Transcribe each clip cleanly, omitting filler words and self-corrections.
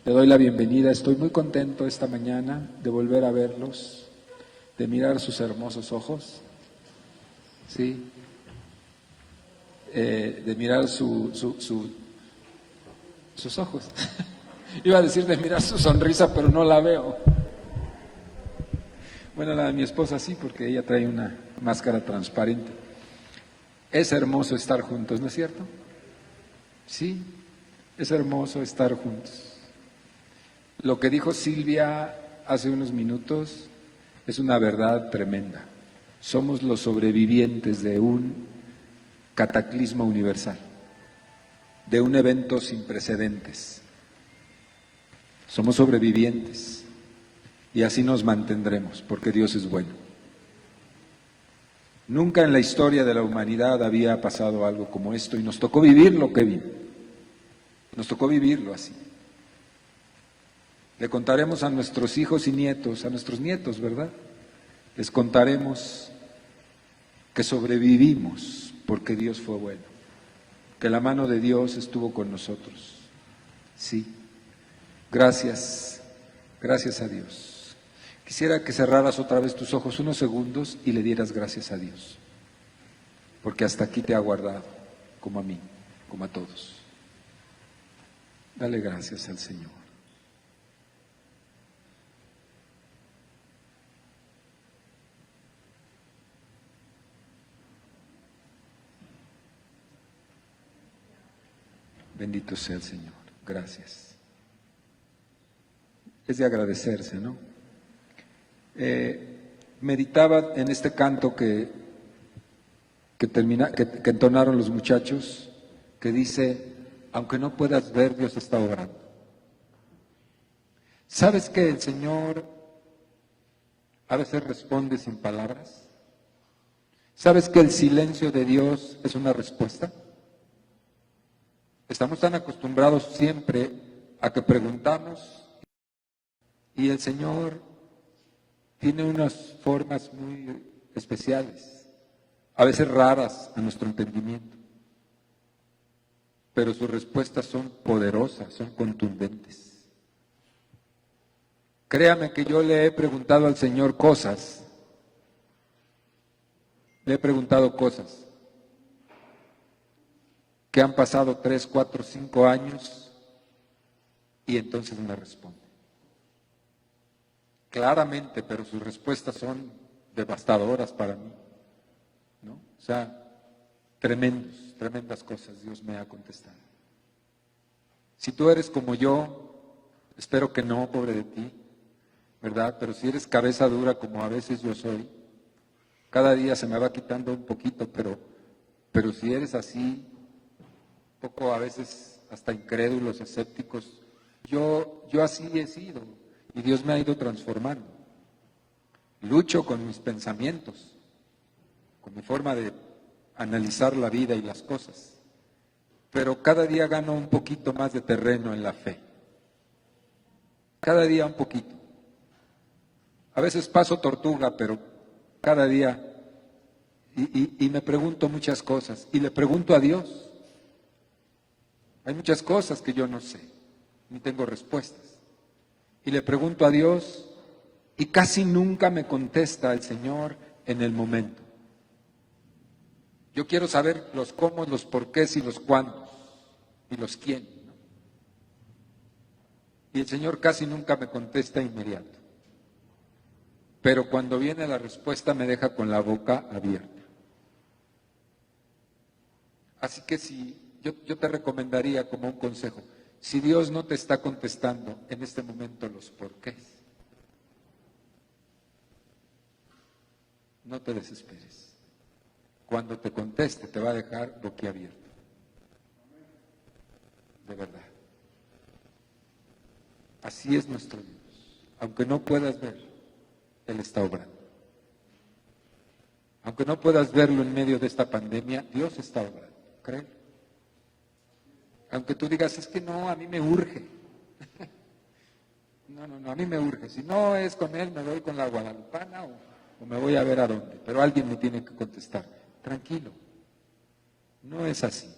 Le doy la bienvenida. Estoy muy contento esta mañana de volver a verlos, de mirar sus hermosos ojos, ¿sí? De mirar sus ojos. Iba a decir de mirar su sonrisa, pero no la veo. Bueno, la de mi esposa sí, porque ella trae una máscara transparente. Es hermoso estar juntos, ¿no es cierto? Sí, es hermoso estar juntos. Lo que dijo Silvia hace unos minutos es una verdad tremenda. Somos los sobrevivientes de un cataclismo universal, de un evento sin precedentes. Somos sobrevivientes y así nos mantendremos, porque Dios es bueno. Nunca en la historia de la humanidad había pasado algo como esto y nos tocó vivirlo, Kevin. Nos tocó vivirlo así. Le contaremos a nuestros hijos y nietos, a nuestros nietos, ¿verdad? Les contaremos que sobrevivimos porque Dios fue bueno, que la mano de Dios estuvo con nosotros. Sí, gracias, gracias a Dios. Quisiera que cerraras otra vez tus ojos unos segundos y le dieras gracias a Dios, porque hasta aquí te ha guardado, como a mí, como a todos. Dale gracias al Señor. Bendito sea el Señor. Gracias. Es de agradecerse, ¿no? Meditaba en este canto que entonaron los muchachos, que dice, aunque no puedas ver, Dios está obrando. ¿Sabes que el Señor a veces responde sin palabras? ¿Sabes que el silencio de Dios es una respuesta? Estamos tan acostumbrados siempre a que preguntamos y el Señor tiene unas formas muy especiales, a veces raras a nuestro entendimiento, pero sus respuestas son poderosas, son contundentes. Créame que yo le he preguntado al Señor cosas, le he preguntado cosas que han pasado 3, 4, 5 años y entonces me responde. Claramente, pero sus respuestas son devastadoras para mí, ¿no? O sea, tremendas cosas Dios me ha contestado. Si tú eres como yo, espero que no, pobre de ti, ¿verdad? Pero si eres cabeza dura como a veces yo soy, cada día se me va quitando un poquito, pero si eres así, poco a veces hasta incrédulos, escépticos, yo así he sido y Dios me ha ido transformando. Lucho con mis pensamientos, con mi forma de analizar la vida y las cosas, pero cada día gano un poquito más de terreno en la fe. Cada día un poquito. A veces paso tortuga, pero cada día, y me pregunto muchas cosas, y le pregunto a Dios. Hay muchas cosas que yo no sé, ni tengo respuestas. Y le pregunto a Dios y casi nunca me contesta el Señor en el momento. Yo quiero saber los cómo, los porqués y los cuándos y los quién, ¿no? Y el Señor casi nunca me contesta inmediato. Pero cuando viene la respuesta me deja con la boca abierta. Así que si yo te recomendaría como un consejo, si Dios no te está contestando en este momento los porqués, no te desesperes. Cuando te conteste te va a dejar boquiabierto. De verdad. Así es nuestro Dios. Aunque no puedas ver, Él está obrando. Aunque no puedas verlo en medio de esta pandemia, Dios está obrando. ¿Creen? Aunque tú digas, es que no, a mí me urge. No, a mí me urge. Si no es con Él, me voy con la guadalupana o me voy a ver a dónde. Pero alguien me tiene que contestar. Tranquilo. No es así.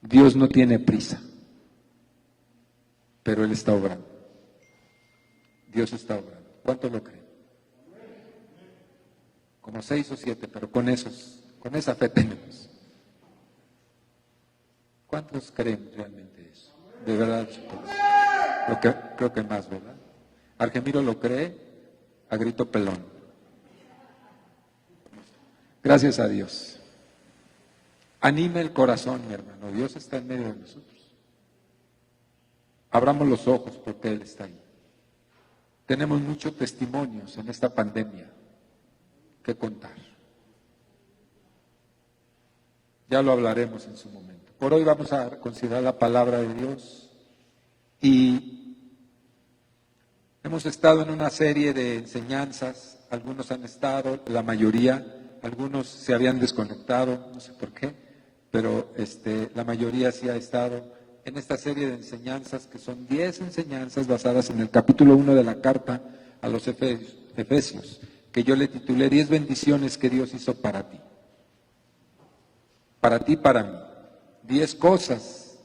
Dios no tiene prisa. pero Él está obrando. Dios está obrando. ¿Cuánto lo creen? Como 6 o 7, pero con esa fe tenemos. ¿Cuántos creen realmente eso? De verdad, creo que más, ¿verdad? Argemiro lo cree a grito pelón. Gracias a Dios. Anime el corazón, mi hermano. Dios está en medio de nosotros. Abramos los ojos porque Él está ahí. Tenemos muchos testimonios en esta pandemia que contar. Ya lo hablaremos en su momento. Por hoy vamos a considerar la palabra de Dios y hemos estado en una serie de enseñanzas. Algunos han estado, la mayoría, algunos se habían desconectado, no sé por qué, pero la mayoría sí ha estado en esta serie de enseñanzas que son 10 enseñanzas basadas en el capítulo 1 de la carta a los Efesios, que yo le titulé 10 bendiciones que Dios hizo para ti. Para ti, para mí. 10 cosas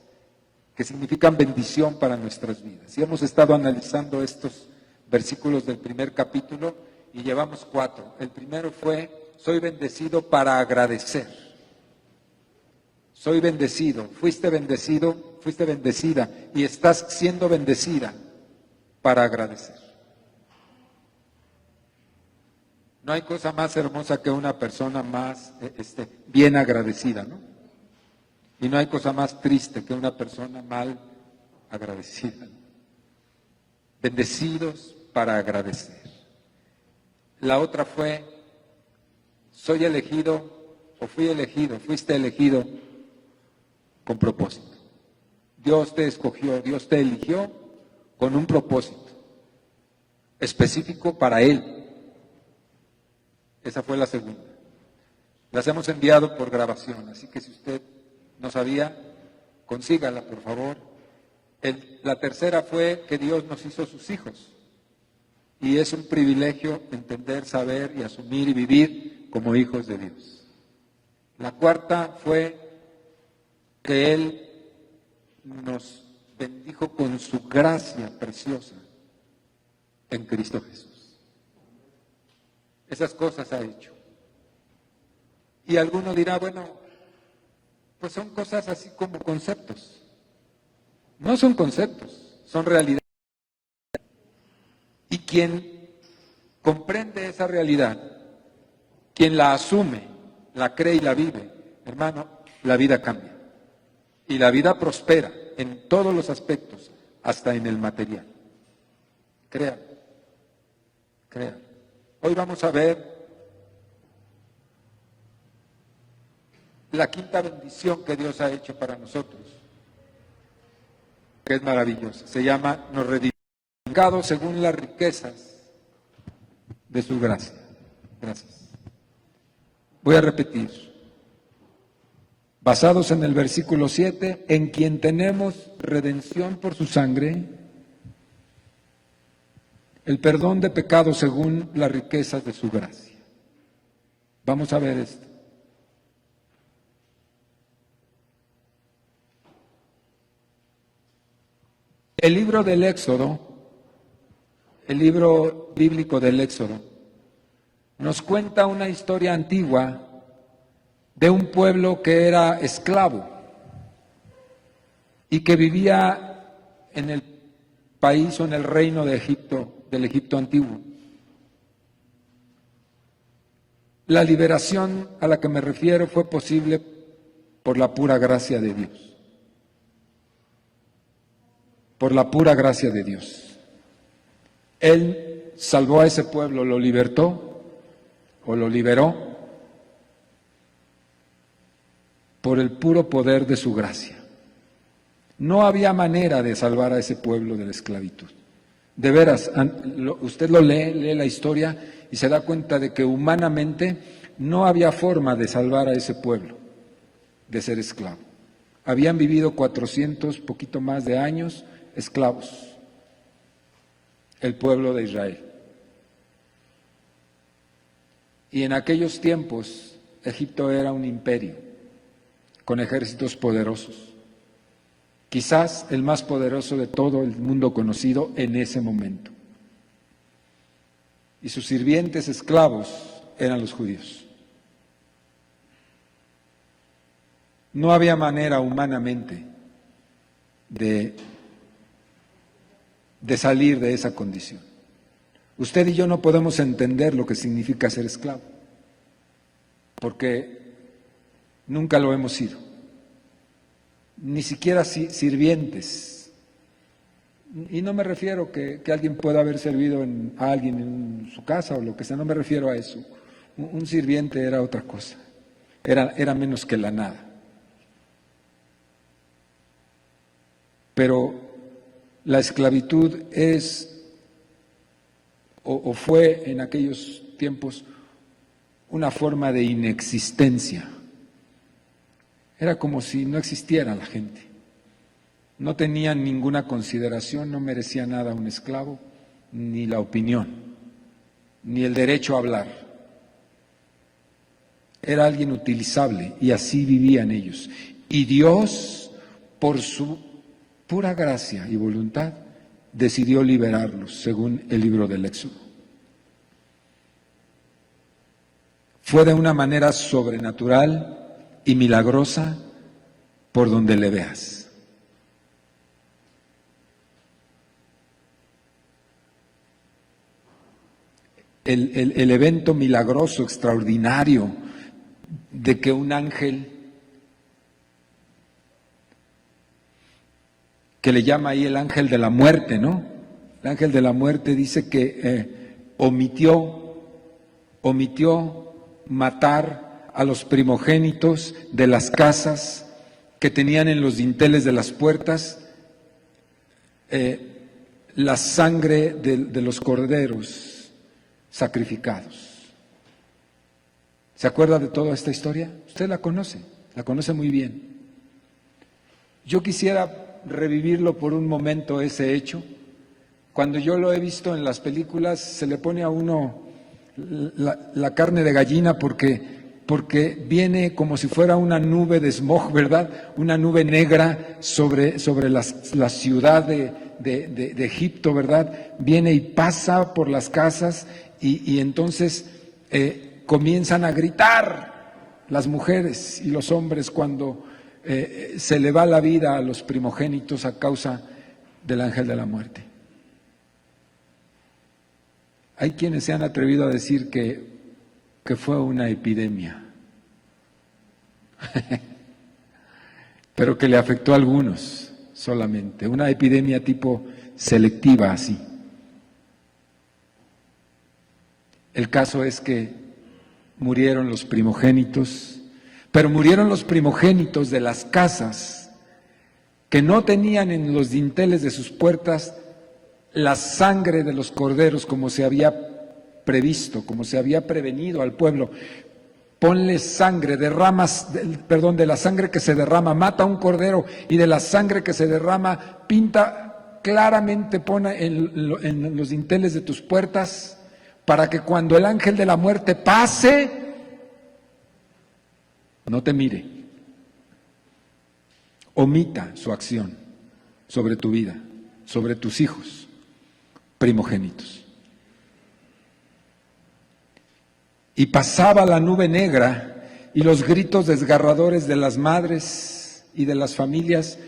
que significan bendición para nuestras vidas. Y hemos estado analizando estos versículos del primer capítulo y llevamos 4. El primero fue, soy bendecido para agradecer. Soy bendecido, fuiste bendecida y estás siendo bendecida para agradecer. No hay cosa más hermosa que una persona más bien agradecida, ¿no? Y no hay cosa más triste que una persona mal agradecida, ¿no? Bendecidos para agradecer. La otra fue, soy elegido o fui elegido, fuiste elegido con propósito. Dios te escogió, Dios te eligió con un propósito específico para Él. Esa fue la segunda. Las hemos enviado por grabación, así que si usted no sabía, consígala, por favor. La tercera fue que Dios nos hizo sus hijos. Y es un privilegio entender, saber y asumir y vivir como hijos de Dios. La cuarta fue que Él nos bendijo con su gracia preciosa en Cristo Jesús. Esas cosas ha hecho. Y alguno dirá, bueno, pues son cosas así como conceptos. No son conceptos, son realidades. Y quien comprende esa realidad, quien la asume, la cree y la vive, hermano, la vida cambia. Y la vida prospera en todos los aspectos, hasta en el material. Créanlo, créanlo. Hoy vamos a ver la quinta bendición que Dios ha hecho para nosotros, que es maravillosa. Se llama, nos redimió según las riquezas de su gracia. Gracias. Voy a repetir. Basados en el versículo 7, en quien tenemos redención por su sangre, el perdón de pecados según las riquezas de su gracia. Vamos a ver esto. El libro del Éxodo, el libro bíblico del Éxodo, nos cuenta una historia antigua de un pueblo que era esclavo y que vivía en el país o en el reino de Egipto, del Egipto antiguo. La liberación a la que me refiero fue posible por la pura gracia de Dios. Por la pura gracia de Dios. Él salvó a ese pueblo, lo libertó o lo liberó por el puro poder de su gracia. No había manera de salvar a ese pueblo de la esclavitud. De veras, usted lo lee la historia y se da cuenta de que humanamente no había forma de salvar a ese pueblo de ser esclavo. Habían vivido 400, poquito más de años, esclavos, el pueblo de Israel. Y en aquellos tiempos, Egipto era un imperio con ejércitos poderosos. quizás el más poderoso de todo el mundo conocido en ese momento. Y sus sirvientes esclavos eran los judíos. No había manera humanamente de salir de esa condición. Usted y yo no podemos entender lo que significa ser esclavo, porque nunca lo hemos sido, ni siquiera sirvientes. Y no me refiero que alguien pueda haber servido a alguien en su casa o lo que sea, no me refiero a eso. Un sirviente era otra cosa, era menos que la nada. Pero la esclavitud es, o fue en aquellos tiempos, una forma de inexistencia. Era como si no existiera la gente. No tenían ninguna consideración, no merecía nada un esclavo, ni la opinión, ni el derecho a hablar. Era alguien utilizable y así vivían ellos. Y Dios, por su pura gracia y voluntad, decidió liberarlos, según el libro del Éxodo. Fue de una manera sobrenatural y milagrosa por donde le veas. El evento milagroso, extraordinario, de que un ángel, que le llama ahí el ángel de la muerte, ¿no? El ángel de la muerte dice que omitió matar a los primogénitos de las casas que tenían en los dinteles de las puertas la sangre de los corderos sacrificados. ¿Se acuerda de toda esta historia? Usted la conoce muy bien. Yo quisiera revivirlo por un momento, ese hecho. Cuando yo lo he visto en las películas, se le pone a uno la carne de gallina porque viene como si fuera una nube de smog, ¿verdad? Una nube negra sobre la ciudad de Egipto, ¿verdad? Viene y pasa por las casas y entonces comienzan a gritar las mujeres y los hombres cuando se le va la vida a los primogénitos a causa del ángel de la muerte. Hay quienes se han atrevido a decir que fue una epidemia, pero que le afectó a algunos solamente, una epidemia tipo selectiva así. El caso es que murieron los primogénitos, pero murieron los primogénitos de las casas que no tenían en los dinteles de sus puertas la sangre de los corderos como se había previsto, como se había prevenido al pueblo. Ponle sangre, de la sangre que se derrama, mata a un cordero y de la sangre que se derrama, pinta claramente, pone en los dinteles de tus puertas, para que cuando el ángel de la muerte pase, no te mire, omita su acción sobre tu vida, sobre tus hijos primogénitos. Y pasaba la nube negra y los gritos desgarradores de las madres y de las familias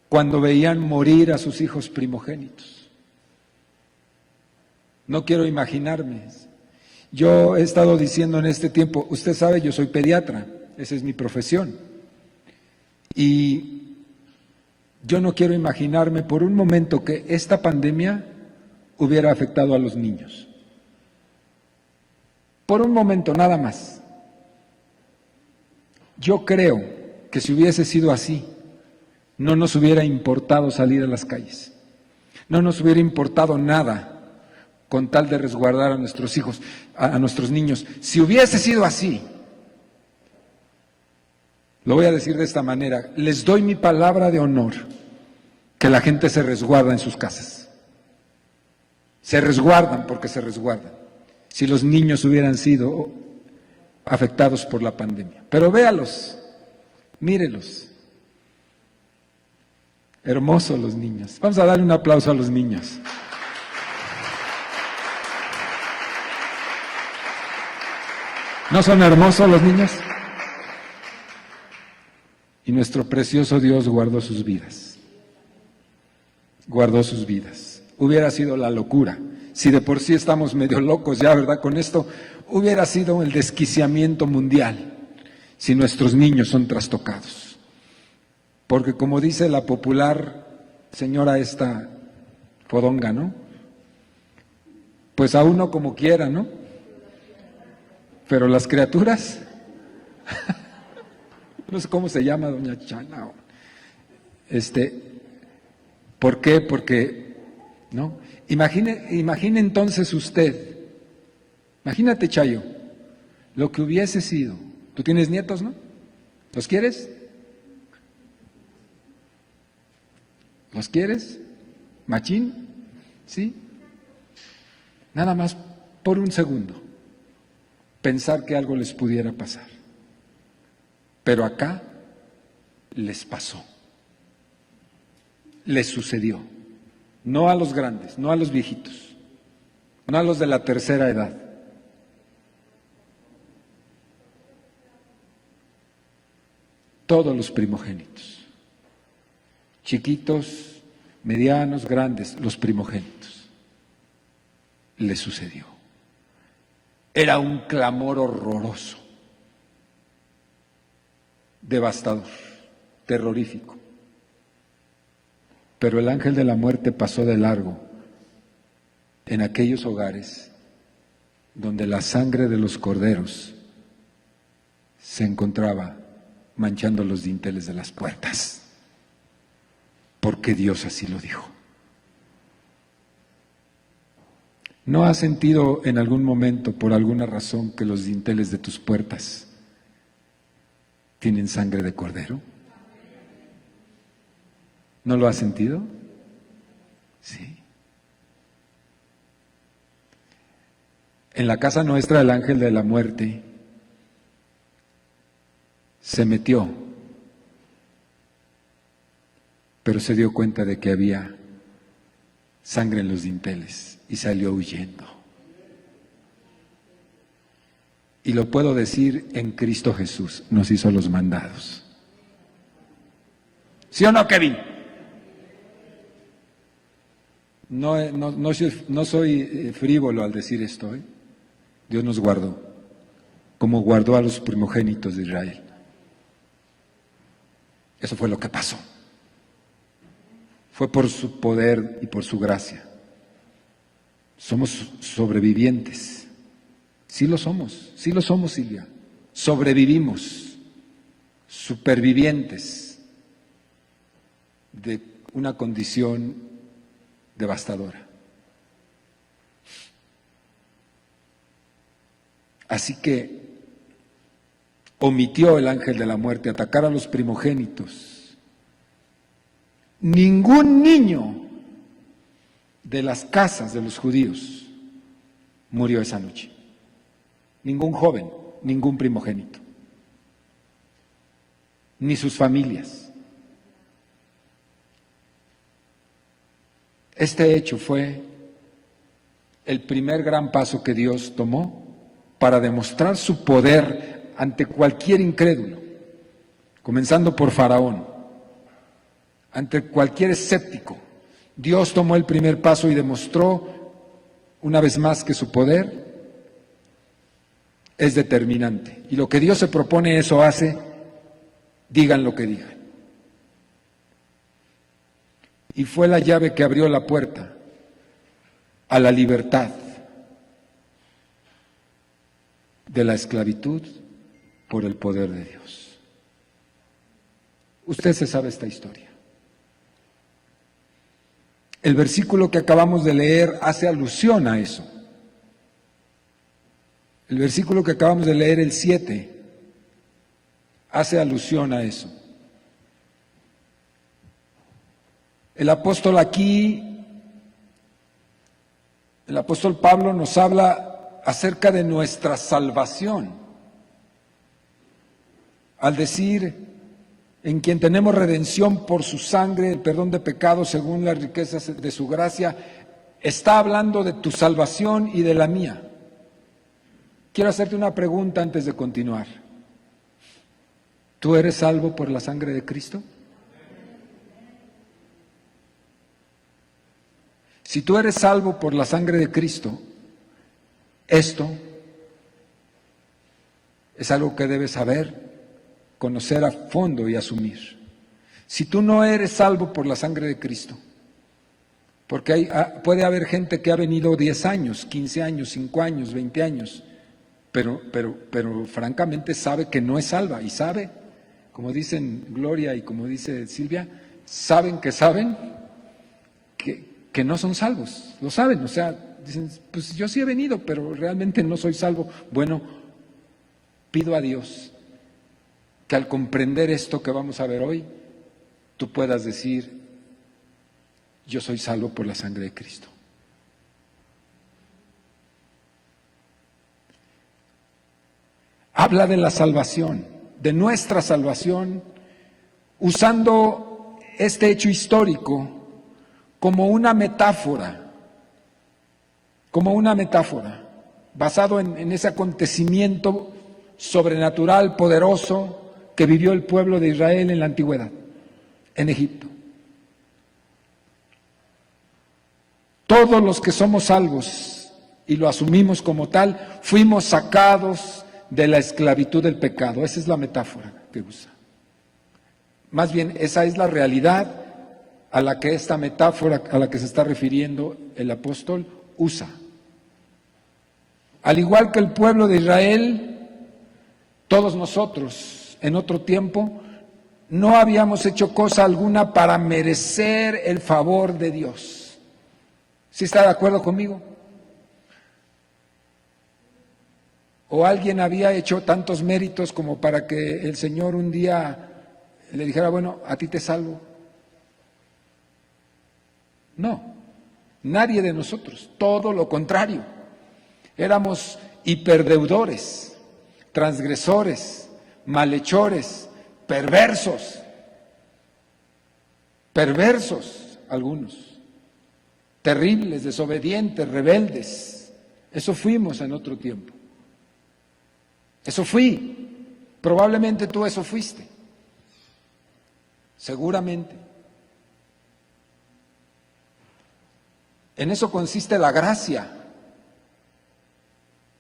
cuando veían morir a sus hijos primogénitos. No quiero imaginarme. Yo he estado diciendo en este tiempo, usted sabe, yo soy pediatra, esa es mi profesión. Y yo no quiero imaginarme por un momento que esta pandemia hubiera afectado a los niños. Por un momento, nada más. Yo creo que si hubiese sido así, no nos hubiera importado salir a las calles. No nos hubiera importado nada con tal de resguardar a nuestros hijos, a nuestros niños. Si hubiese sido así, lo voy a decir de esta manera, les doy mi palabra de honor que la gente se resguarda en sus casas. Se resguardan porque se resguardan. Si los niños hubieran sido afectados por la pandemia. Pero véalos, mírelos. Hermosos los niños. Vamos a darle un aplauso a los niños. ¿No son hermosos los niños? Y nuestro precioso Dios guardó sus vidas. Guardó sus vidas. Hubiera sido la locura. Si de por sí estamos medio locos ya, ¿verdad? Con esto, hubiera sido el desquiciamiento mundial si nuestros niños son trastocados. Porque como dice la popular señora esta fodonga, ¿no? Pues a uno como quiera, ¿no? Pero las criaturas, no sé cómo se llama doña Chana. ¿Por qué? Porque, ¿no? Imagine entonces usted, imagínate, Chayo, lo que hubiese sido. Tú tienes nietos, ¿no? ¿Los quieres? ¿Los quieres? ¿Machín? ¿Sí? Nada más por un segundo, pensar que algo les pudiera pasar. Pero acá les pasó. Les sucedió. No a los grandes, no a los viejitos, no a los de la tercera edad. Todos los primogénitos, chiquitos, medianos, grandes, los primogénitos, les sucedió. Era un clamor horroroso, devastador, terrorífico. Pero el ángel de la muerte pasó de largo en aquellos hogares donde la sangre de los corderos se encontraba manchando los dinteles de las puertas, porque Dios así lo dijo. ¿No has sentido en algún momento, por alguna razón, que los dinteles de tus puertas tienen sangre de cordero? ¿No lo has sentido? Sí. En la casa nuestra el ángel de la muerte se metió, pero se dio cuenta de que había sangre en los dinteles y salió huyendo. Y lo puedo decir, en Cristo Jesús nos hizo los mandados. ¿Sí o no, Kevin? No soy frívolo al decir esto, ¿eh? Dios nos guardó, como guardó a los primogénitos de Israel. Eso fue lo que pasó. Fue por su poder y por su gracia. Somos sobrevivientes. Sí lo somos, Silvia. Sobrevivimos, supervivientes de una condición devastadora. Así que omitió el ángel de la muerte atacar a los primogénitos. Ningún niño de las casas de los judíos murió esa noche. Ningún joven, ningún primogénito, ni sus familias. Este hecho fue el primer gran paso que Dios tomó para demostrar su poder ante cualquier incrédulo, comenzando por Faraón, ante cualquier escéptico. Dios tomó el primer paso y demostró una vez más que su poder es determinante. Y lo que Dios se propone, eso hace, digan lo que digan. Y fue la llave que abrió la puerta a la libertad de la esclavitud por el poder de Dios. Usted se sabe esta historia. El versículo que acabamos de leer hace alusión a eso. El versículo que acabamos de leer, el 7, hace alusión a eso. El apóstol Pablo nos habla acerca de nuestra salvación, al decir en quien tenemos redención por su sangre, el perdón de pecados según las riquezas de su gracia, está hablando de tu salvación y de la mía. Quiero hacerte una pregunta antes de continuar. ¿Tú eres salvo por la sangre de Cristo? Si tú eres salvo por la sangre de Cristo, esto es algo que debes saber, conocer a fondo y asumir. Si tú no eres salvo por la sangre de Cristo, porque puede haber gente que ha venido 10 años, 15 años, 5 años, 20 años, pero francamente sabe que no es salva y sabe, como dicen Gloria y como dice Silvia, saben que no son salvos, lo saben, o sea, dicen, pues yo sí he venido, pero realmente no soy salvo. Bueno, pido a Dios que al comprender esto que vamos a ver hoy, tú puedas decir, yo soy salvo por la sangre de Cristo. Habla de la salvación, de nuestra salvación, usando este hecho histórico como una metáfora, basado en ese acontecimiento sobrenatural, poderoso, que vivió el pueblo de Israel en la antigüedad, en Egipto. Todos los que somos salvos y lo asumimos como tal, fuimos sacados de la esclavitud del pecado. Esa es la metáfora que usa. Más bien, esa es la realidad a la que esta metáfora, a la que se está refiriendo el apóstol, usa. Al igual que el pueblo de Israel, todos nosotros, en otro tiempo, no habíamos hecho cosa alguna para merecer el favor de Dios. ¿Sí está de acuerdo conmigo? ¿O alguien había hecho tantos méritos como para que el Señor un día le dijera, bueno, a ti te salvo? No, nadie de nosotros, todo lo contrario. Éramos hiperdeudores, transgresores, malhechores, perversos algunos, terribles, desobedientes, rebeldes. Eso fuimos en otro tiempo. Eso fui. Probablemente tú eso fuiste. Seguramente. En eso consiste la gracia,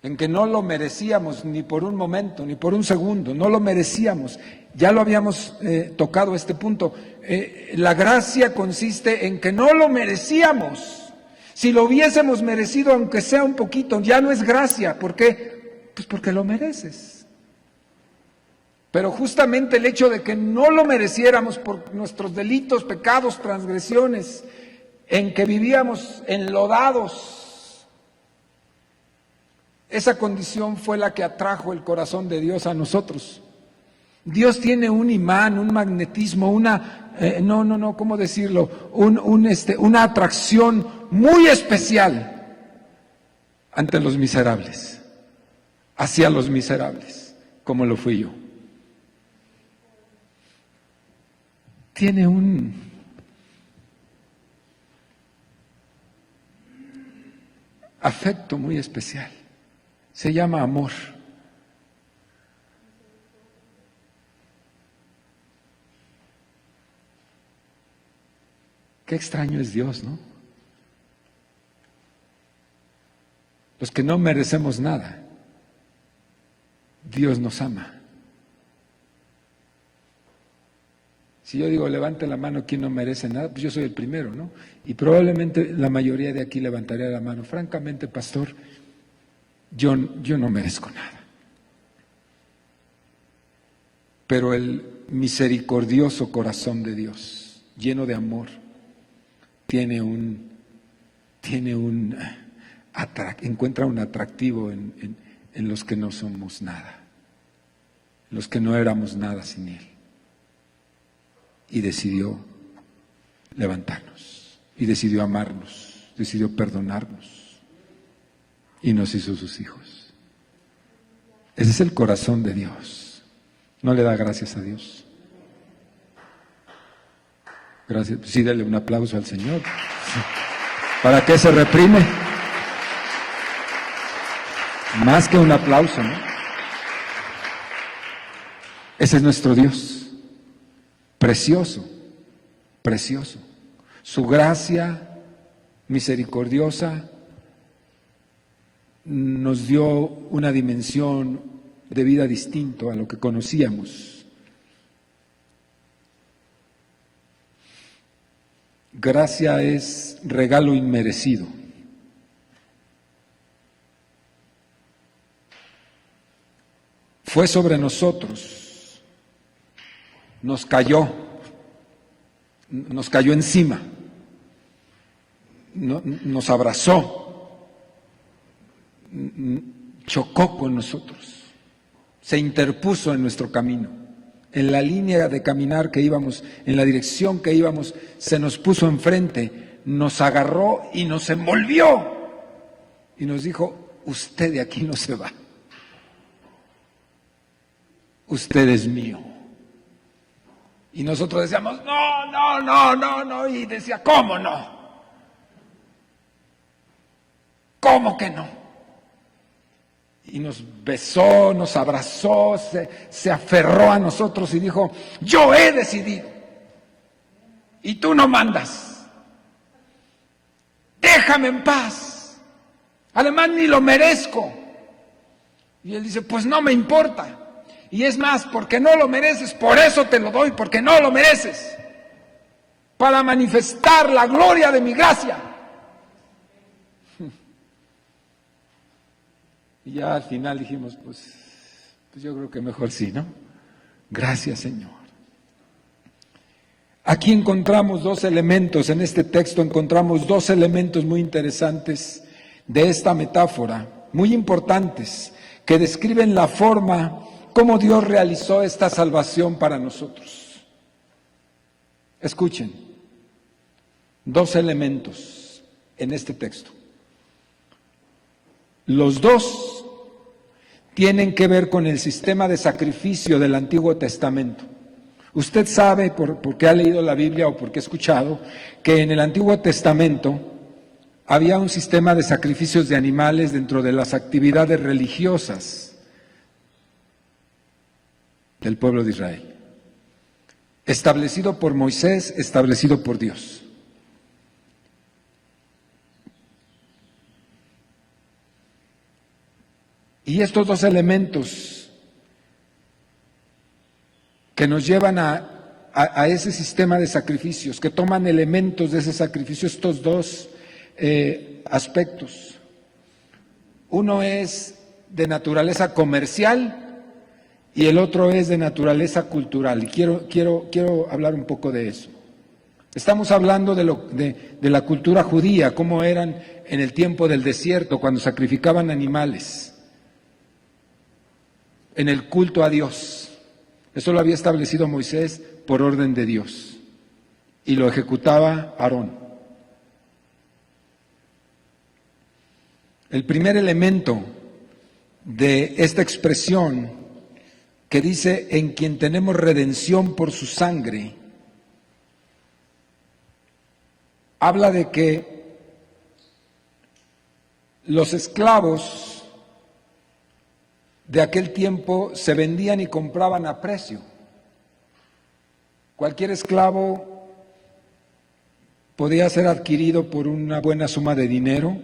en que no lo merecíamos ni por un momento, ni por un segundo, no lo merecíamos. Ya lo habíamos tocado este punto. La gracia consiste en que no lo merecíamos. Si lo hubiésemos merecido, aunque sea un poquito, ya no es gracia. ¿Por qué? Pues porque lo mereces. Pero justamente el hecho de que no lo mereciéramos por nuestros delitos, pecados, transgresiones, en que vivíamos enlodados, esa condición fue la que atrajo el corazón de Dios a nosotros. Dios tiene un imán, un magnetismo, ¿cómo decirlo? Una atracción muy especial ante los miserables, hacia los miserables, como lo fui yo. Tiene un afecto muy especial. Se llama amor. Qué extraño es Dios, ¿no? Los que no merecemos nada, Dios nos ama. Si yo digo, levante la mano, ¿quién no merece nada? Pues yo soy el primero, ¿no? Y probablemente la mayoría de aquí levantaría la mano. Francamente, pastor, yo no merezco nada. Pero el misericordioso corazón de Dios, lleno de amor, encuentra un atractivo en los que no somos nada, en los que no éramos nada sin Él. Y decidió levantarnos, y decidió amarnos, decidió perdonarnos, y nos hizo sus hijos. Ese es el corazón de Dios. ¿No le da gracias a Dios? Gracias. Sí, dele un aplauso al Señor. ¿Para qué se reprime? Más que un aplauso, ¿no? Ese es nuestro Dios. Precioso, precioso. Su gracia misericordiosa nos dio una dimensión de vida distinta a lo que conocíamos. Gracia es regalo inmerecido. Fue sobre nosotros, nos cayó encima, nos abrazó, chocó con nosotros, se interpuso en nuestro camino, en la línea de caminar que íbamos, en la dirección que íbamos, se nos puso enfrente, nos agarró y nos envolvió y nos dijo: usted de aquí no se va, usted es mío. Y nosotros decíamos: no, y decía: ¿cómo no? ¿Cómo que no? Y nos besó, nos abrazó, se aferró a nosotros y dijo: yo he decidido y tú no mandas, déjame en paz, además ni lo merezco. Y él dice: pues no me importa, y es más, porque no lo mereces, por eso te lo doy, porque no lo mereces, para manifestar la gloria de mi gracia. Y ya al final dijimos: pues yo creo que mejor sí, ¿no? Gracias, Señor. Aquí encontramos dos elementos, en este texto encontramos dos elementos muy interesantes de esta metáfora, muy importantes, que describen la forma como Dios realizó esta salvación para nosotros. Escuchen, dos elementos en este texto. Los dos tienen que ver con el sistema de sacrificio del Antiguo Testamento. Usted sabe, porque ha leído la Biblia o porque ha escuchado, que en el Antiguo Testamento había un sistema de sacrificios de animales dentro de las actividades religiosas del pueblo de Israel, establecido por Moisés, establecido por Dios. Y estos dos elementos que nos llevan a ese sistema de sacrificios, que toman elementos de ese sacrificio, estos dos aspectos. Uno es de naturaleza comercial y el otro es de naturaleza cultural. Y quiero hablar un poco de eso. Estamos hablando de la cultura judía, cómo eran en el tiempo del desierto, cuando sacrificaban animales, en el culto a Dios. Eso lo había establecido Moisés por orden de Dios y lo ejecutaba Aarón. El primer elemento de esta expresión que dice: en quien tenemos redención por su sangre, habla de que los esclavos de aquel tiempo se vendían y compraban a precio. Cualquier esclavo podía ser adquirido por una buena suma de dinero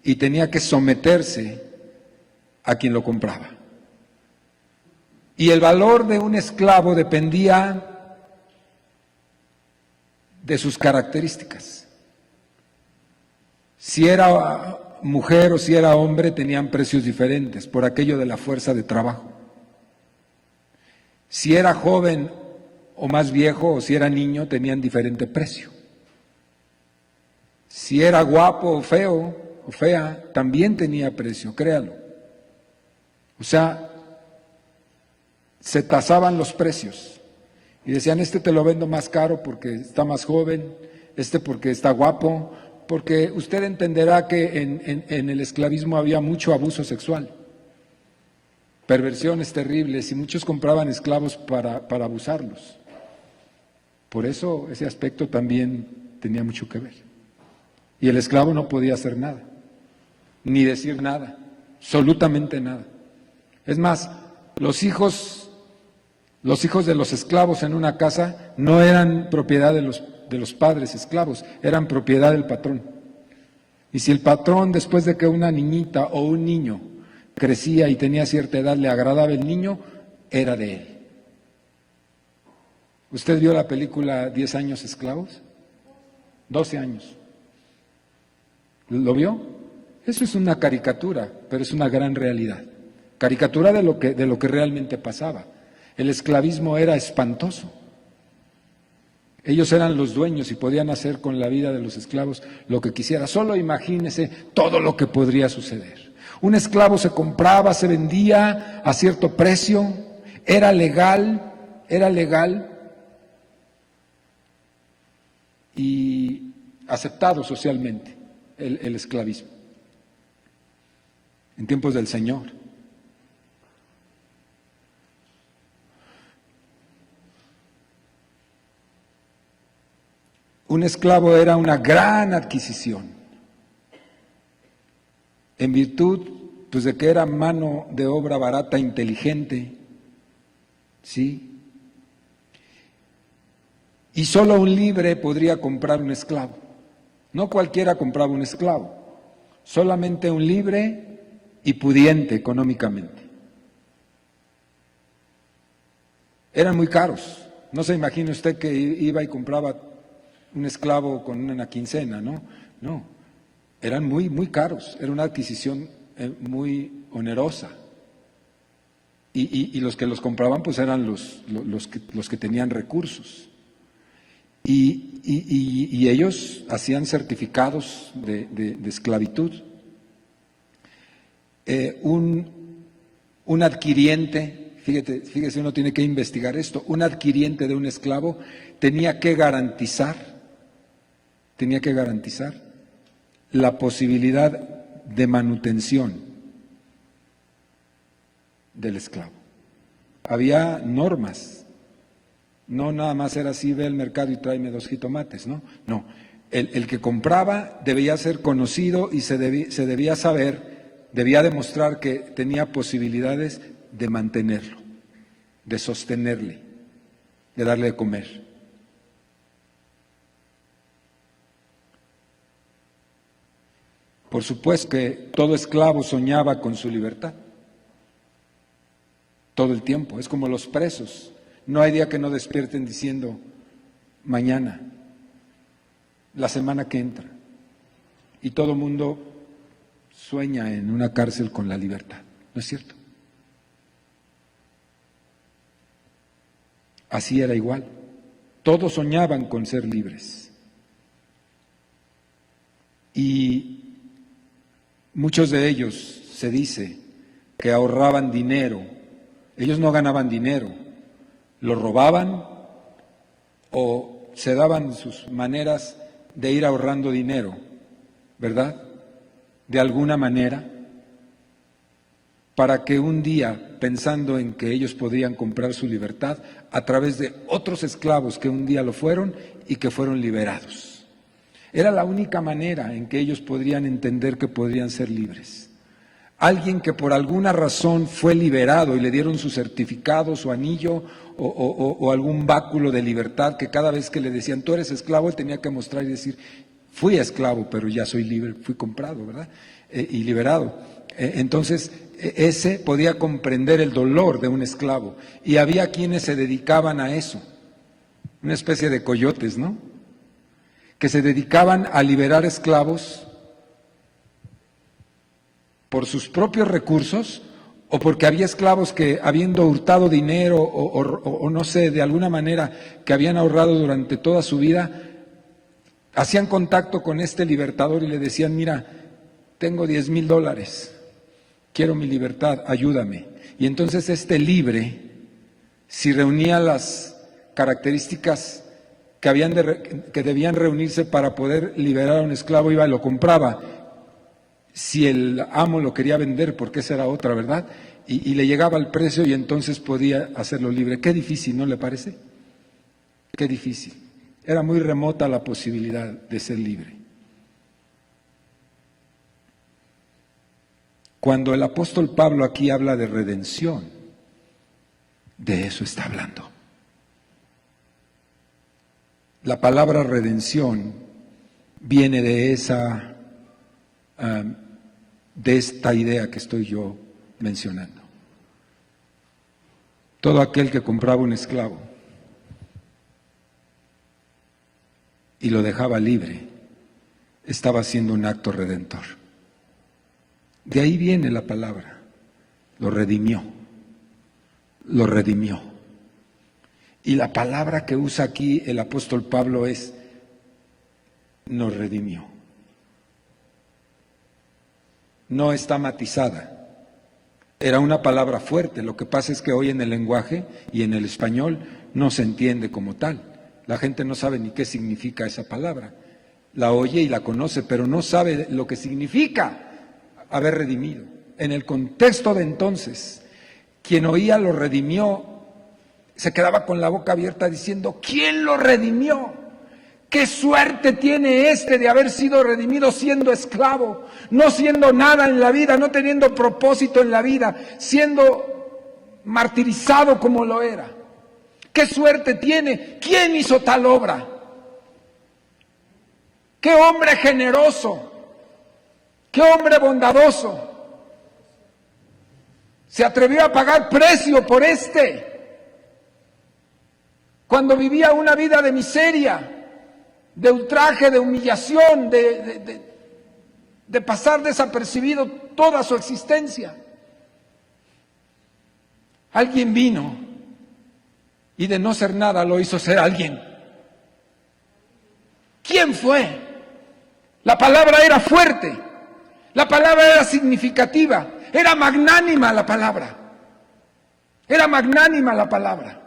y tenía que someterse a quien lo compraba. Y el valor de un esclavo dependía de sus características. Si era mujer o si era hombre, tenían precios diferentes por aquello de la fuerza de trabajo. Si era joven o más viejo, o si era niño, tenían diferente precio. Si era guapo o feo o fea, también tenía precio, créalo. O sea, se tasaban los precios y decían: este te lo vendo más caro porque está más joven, este porque está guapo, porque usted entenderá que en el esclavismo había mucho abuso sexual, perversiones terribles, y muchos compraban esclavos para abusarlos. Por eso ese aspecto también tenía mucho que ver. Y el esclavo no podía hacer nada, ni decir nada, absolutamente nada. Es más, los hijos de los esclavos en una casa no eran propiedad de los padres esclavos, eran propiedad del patrón. Y si el patrón, después de que una niñita o un niño crecía y tenía cierta edad, le agradaba el niño, era de él. ¿Usted vio la película 10 años esclavos? 12 años. ¿Lo vio? Eso es una caricatura, pero es una gran realidad. Caricatura de lo que realmente pasaba. El esclavismo era espantoso. Ellos eran los dueños y podían hacer con la vida de los esclavos lo que quisiera. Solo imagínese todo lo que podría suceder. Un esclavo se compraba, se vendía a cierto precio, era legal y aceptado socialmente el esclavismo. En tiempos del Señor. Un esclavo era una gran adquisición, en virtud pues, de que era mano de obra barata, inteligente, ¿sí? Y solo un libre podría comprar un esclavo. No cualquiera compraba un esclavo, solamente un libre y pudiente económicamente. Eran muy caros. No se imagine usted que iba y compraba un esclavo con una quincena, ¿no? No, eran muy, muy caros, era una adquisición muy onerosa. Y los que los compraban pues eran los que tenían recursos. Y ellos hacían certificados de esclavitud. Un adquiriente, fíjese, uno tiene que investigar esto, un adquiriente de un esclavo tenía que garantizar la posibilidad de manutención del esclavo. Había normas, no nada más era así, ve al mercado y tráeme 2 jitomates, ¿no? No, el que compraba debía ser conocido y se debía saber, debía demostrar que tenía posibilidades de mantenerlo, de sostenerle, de darle de comer. Por supuesto que todo esclavo soñaba con su libertad, todo el tiempo. Es como los presos. No hay día que no despierten diciendo, mañana, la semana que entra. Y todo el mundo sueña en una cárcel con la libertad, ¿no es cierto? Así era igual. Todos soñaban con ser libres. Y muchos de ellos, se dice, que ahorraban dinero. Ellos no ganaban dinero, lo robaban o se daban sus maneras de ir ahorrando dinero, ¿verdad? De alguna manera, para que un día, pensando en que ellos podrían comprar su libertad a través de otros esclavos que un día lo fueron y que fueron liberados. Era la única manera en que ellos podrían entender que podrían ser libres. Alguien que por alguna razón fue liberado y le dieron su certificado, su anillo o algún báculo de libertad, que cada vez que le decían, tú eres esclavo, él tenía que mostrar y decir, fui esclavo, pero ya soy libre, fui comprado, ¿verdad? Y liberado. Entonces, ese podía comprender el dolor de un esclavo. Y había quienes se dedicaban a eso, una especie de coyotes, ¿no? Que se dedicaban a liberar esclavos por sus propios recursos o porque había esclavos que, habiendo hurtado dinero o no sé, de alguna manera que habían ahorrado durante toda su vida, hacían contacto con este libertador y le decían, mira, tengo $10,000, quiero mi libertad, ayúdame. Y entonces este libre, si reunía las características que debían reunirse para poder liberar a un esclavo, iba y lo compraba. Si el amo lo quería vender, porque esa era otra, ¿verdad? Y le llegaba al precio y entonces podía hacerlo libre. Qué difícil, ¿no le parece? Qué difícil. Era muy remota la posibilidad de ser libre. Cuando el apóstol Pablo aquí habla de redención, de eso está hablando. La palabra redención viene de esta idea que estoy yo mencionando. Todo aquel que compraba un esclavo y lo dejaba libre, estaba haciendo un acto redentor. De ahí viene la palabra, lo redimió, lo redimió. Y la palabra que usa aquí el apóstol Pablo es, nos redimió. No está matizada. Era una palabra fuerte, lo que pasa es que hoy en el lenguaje y en el español no se entiende como tal. La gente no sabe ni qué significa esa palabra. La oye y la conoce, pero no sabe lo que significa haber redimido. En el contexto de entonces, quien oía lo redimió, se quedaba con la boca abierta diciendo, ¿quién lo redimió? ¿Qué suerte tiene este de haber sido redimido siendo esclavo, no siendo nada en la vida, no teniendo propósito en la vida, siendo martirizado como lo era? ¿Qué suerte tiene? ¿Quién hizo tal obra? ¡Qué hombre generoso! ¡Qué hombre bondadoso! Se atrevió a pagar precio por cuando vivía una vida de miseria, de ultraje, de humillación, de pasar desapercibido toda su existencia. Alguien vino y de no ser nada lo hizo ser alguien. ¿Quién fue? La palabra era fuerte, la palabra era significativa, era magnánima la palabra. Era magnánima la palabra.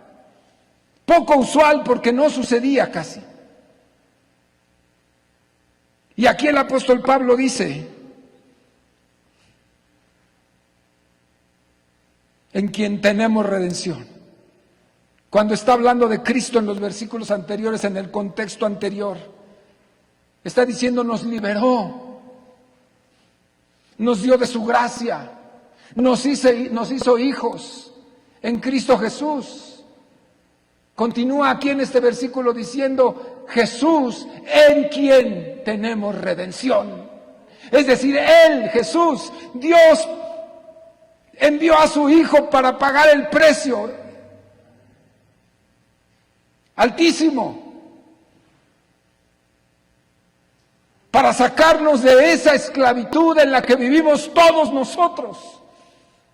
Poco usual porque no sucedía casi. Y aquí el apóstol Pablo dice, en quien tenemos redención. Cuando está hablando de Cristo en los versículos anteriores, en el contexto anterior, está diciendo nos liberó, nos dio de su gracia, nos hizo hijos en Cristo Jesús. Continúa aquí en este versículo diciendo, Jesús, en quien tenemos redención. Es decir, Él, Jesús, Dios, envió a su Hijo para pagar el precio altísimo, para sacarnos de esa esclavitud en la que vivimos todos nosotros,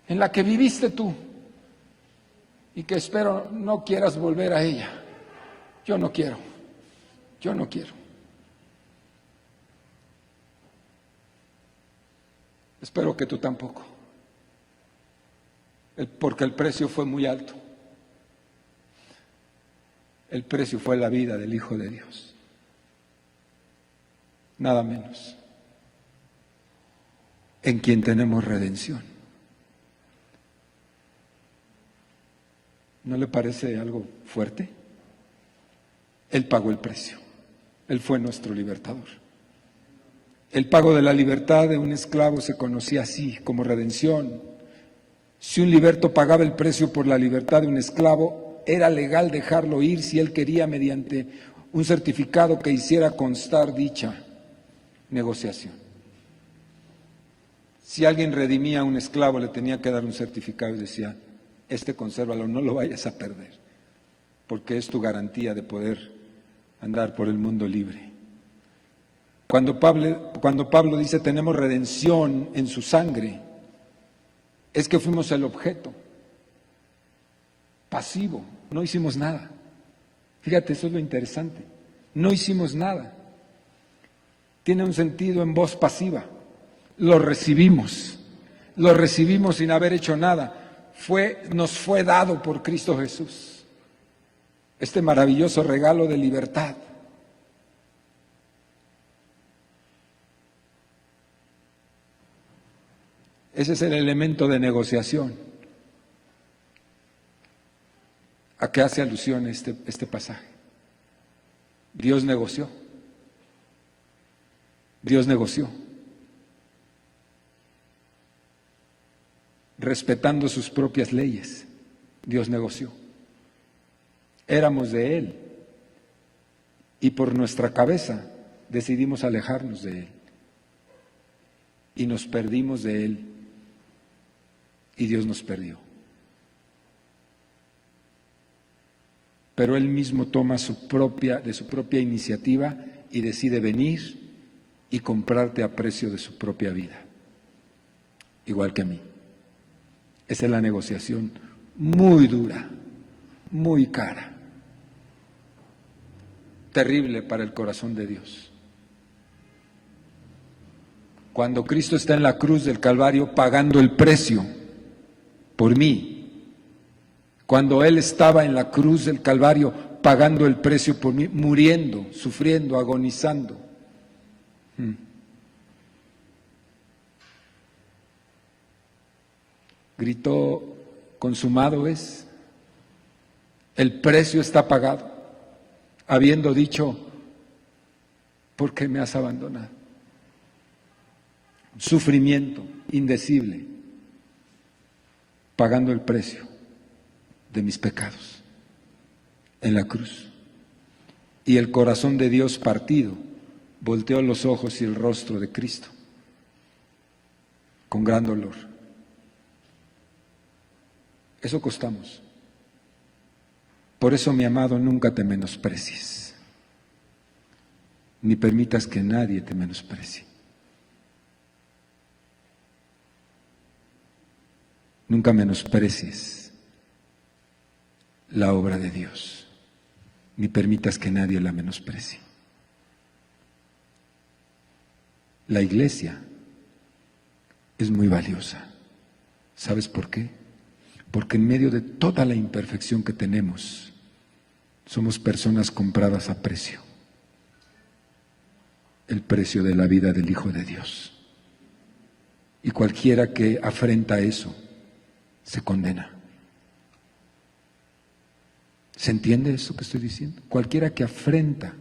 en la que viviste tú. Y que espero no quieras volver a ella. Yo no quiero. Espero que tú tampoco. Porque el precio fue muy alto. El precio fue la vida del Hijo de Dios. Nada menos. En quien tenemos redención. ¿No le parece algo fuerte? Él pagó el precio. Él fue nuestro libertador. El pago de la libertad de un esclavo se conocía así, como redención. Si un liberto pagaba el precio por la libertad de un esclavo, era legal dejarlo ir si él quería mediante un certificado que hiciera constar dicha negociación. Si alguien redimía a un esclavo, le tenía que dar un certificado y decía, consérvalo, no lo vayas a perder, porque es tu garantía de poder andar por el mundo libre. Cuando Pablo dice tenemos redención en su sangre, es que fuimos el objeto pasivo, no hicimos nada. Fíjate, eso es lo interesante, no hicimos nada. Tiene un sentido en voz pasiva, lo recibimos sin haber hecho nada. Nos fue dado por Cristo Jesús este maravilloso regalo de libertad. Ese es el elemento de negociación a que hace alusión este pasaje. Dios negoció. Dios negoció. Respetando sus propias leyes, Dios negoció. Éramos de Él y por nuestra cabeza decidimos alejarnos de Él y nos perdimos de Él y Dios nos perdió. Pero Él mismo toma de su propia iniciativa y decide venir y comprarte a precio de su propia vida, igual que a mí. Esa es la negociación muy dura, muy cara, terrible para el corazón de Dios. Cuando Cristo está en la cruz del Calvario pagando el precio por mí, cuando Él estaba en la cruz del Calvario pagando el precio por mí, muriendo, sufriendo, agonizando. Gritó, consumado es, el precio está pagado, habiendo dicho, ¿por qué me has abandonado? Sufrimiento indecible, pagando el precio de mis pecados en la cruz. Y el corazón de Dios partido volteó los ojos y el rostro de Cristo con gran dolor. Eso costamos. Por eso, mi amado, nunca te menosprecies, ni permitas que nadie te menosprecie. Nunca menosprecies la obra de Dios, ni permitas que nadie la menosprecie. La iglesia es muy valiosa. ¿Sabes por qué? Porque en medio de toda la imperfección que tenemos, somos personas compradas a precio. El precio de la vida del Hijo de Dios. Y cualquiera que afrenta eso, se condena. ¿Se entiende eso que estoy diciendo? Cualquiera que afrenta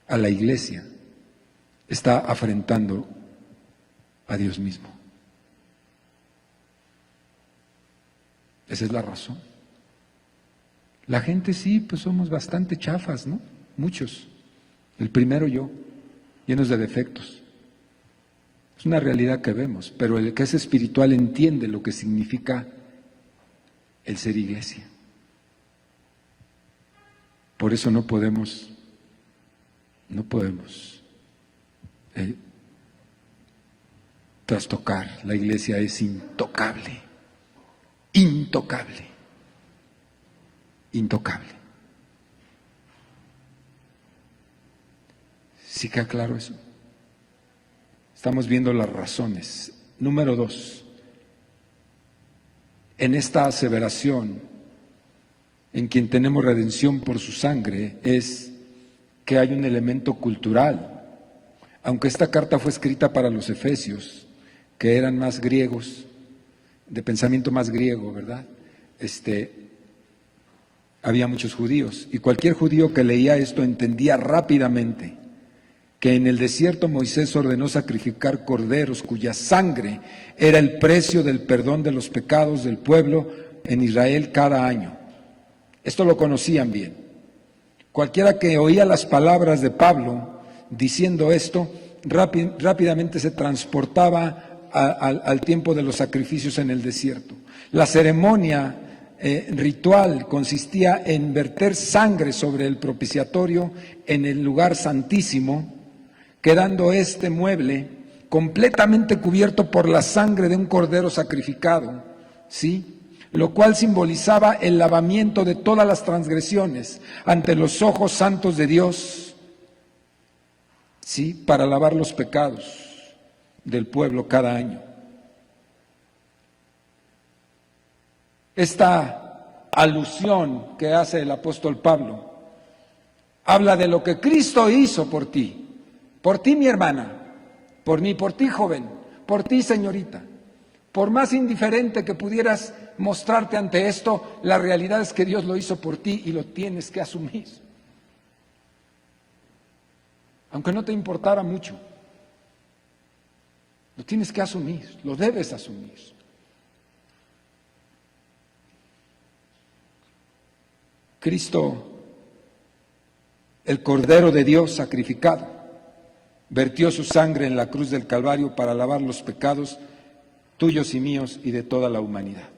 a la iglesia, está afrentando a Dios mismo. Esa es la razón. La gente sí, pues somos bastante chafas, ¿no? Muchos. El primero yo, llenos de defectos. Es una realidad que vemos, pero el que es espiritual entiende lo que significa el ser iglesia. Por eso no podemos trastocar. La iglesia es intocable. Intocable, intocable. ¿Sí queda claro eso? Estamos viendo las razones. Número 2, en esta aseveración, en quien tenemos redención por su sangre, es que hay un elemento cultural. Aunque esta carta fue escrita para los efesios, que eran más griegos, de pensamiento más griego, ¿verdad? Había muchos judíos y cualquier judío que leía esto entendía rápidamente que en el desierto Moisés ordenó sacrificar corderos cuya sangre era el precio del perdón de los pecados del pueblo en Israel cada año. Esto lo conocían bien. Cualquiera que oía las palabras de Pablo diciendo esto, rápidamente se transportaba al tiempo de los sacrificios en el desierto. La ceremonia ritual consistía en verter sangre sobre el propiciatorio en el lugar santísimo, quedando este mueble completamente cubierto por la sangre de un cordero sacrificado, ¿sí? Lo cual simbolizaba el lavamiento de todas las transgresiones ante los ojos santos de Dios, ¿sí? Para lavar los pecados del pueblo cada año. Esta alusión que hace el apóstol Pablo habla de lo que Cristo hizo por ti mi hermana, por mí, por ti joven, por ti señorita. Por más indiferente que pudieras mostrarte ante esto, la realidad es que Dios lo hizo por ti y lo tienes que asumir. aunque no te importara mucho. Lo tienes que asumir, lo debes asumir. Cristo, el Cordero de Dios sacrificado, vertió su sangre en la cruz del Calvario para lavar los pecados tuyos y míos y de toda la humanidad.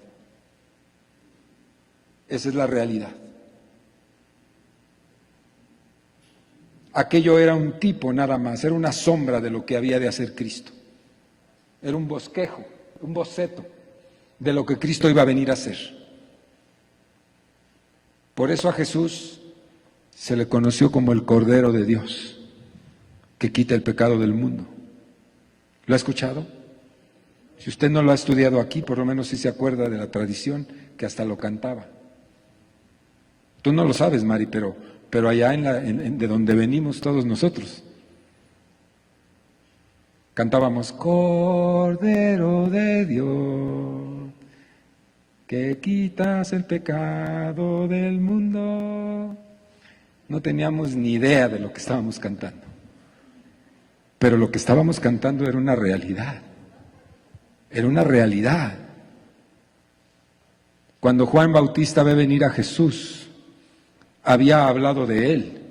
Esa es la realidad. Aquello era un tipo nada más, era una sombra de lo que había de hacer Cristo. Era un bosquejo, un boceto de lo que Cristo iba a venir a hacer. Por eso a Jesús se le conoció como el Cordero de Dios, que quita el pecado del mundo. ¿Lo ha escuchado? Si usted no lo ha estudiado aquí, por lo menos sí se acuerda de la tradición que hasta lo cantaba. Tú no lo sabes, Mari, pero allá de donde venimos todos nosotros, cantábamos, Cordero de Dios, que quitas el pecado del mundo. No teníamos ni idea de lo que estábamos cantando, pero lo que estábamos cantando era una realidad, era una realidad. Cuando Juan Bautista ve venir a Jesús, había hablado de él,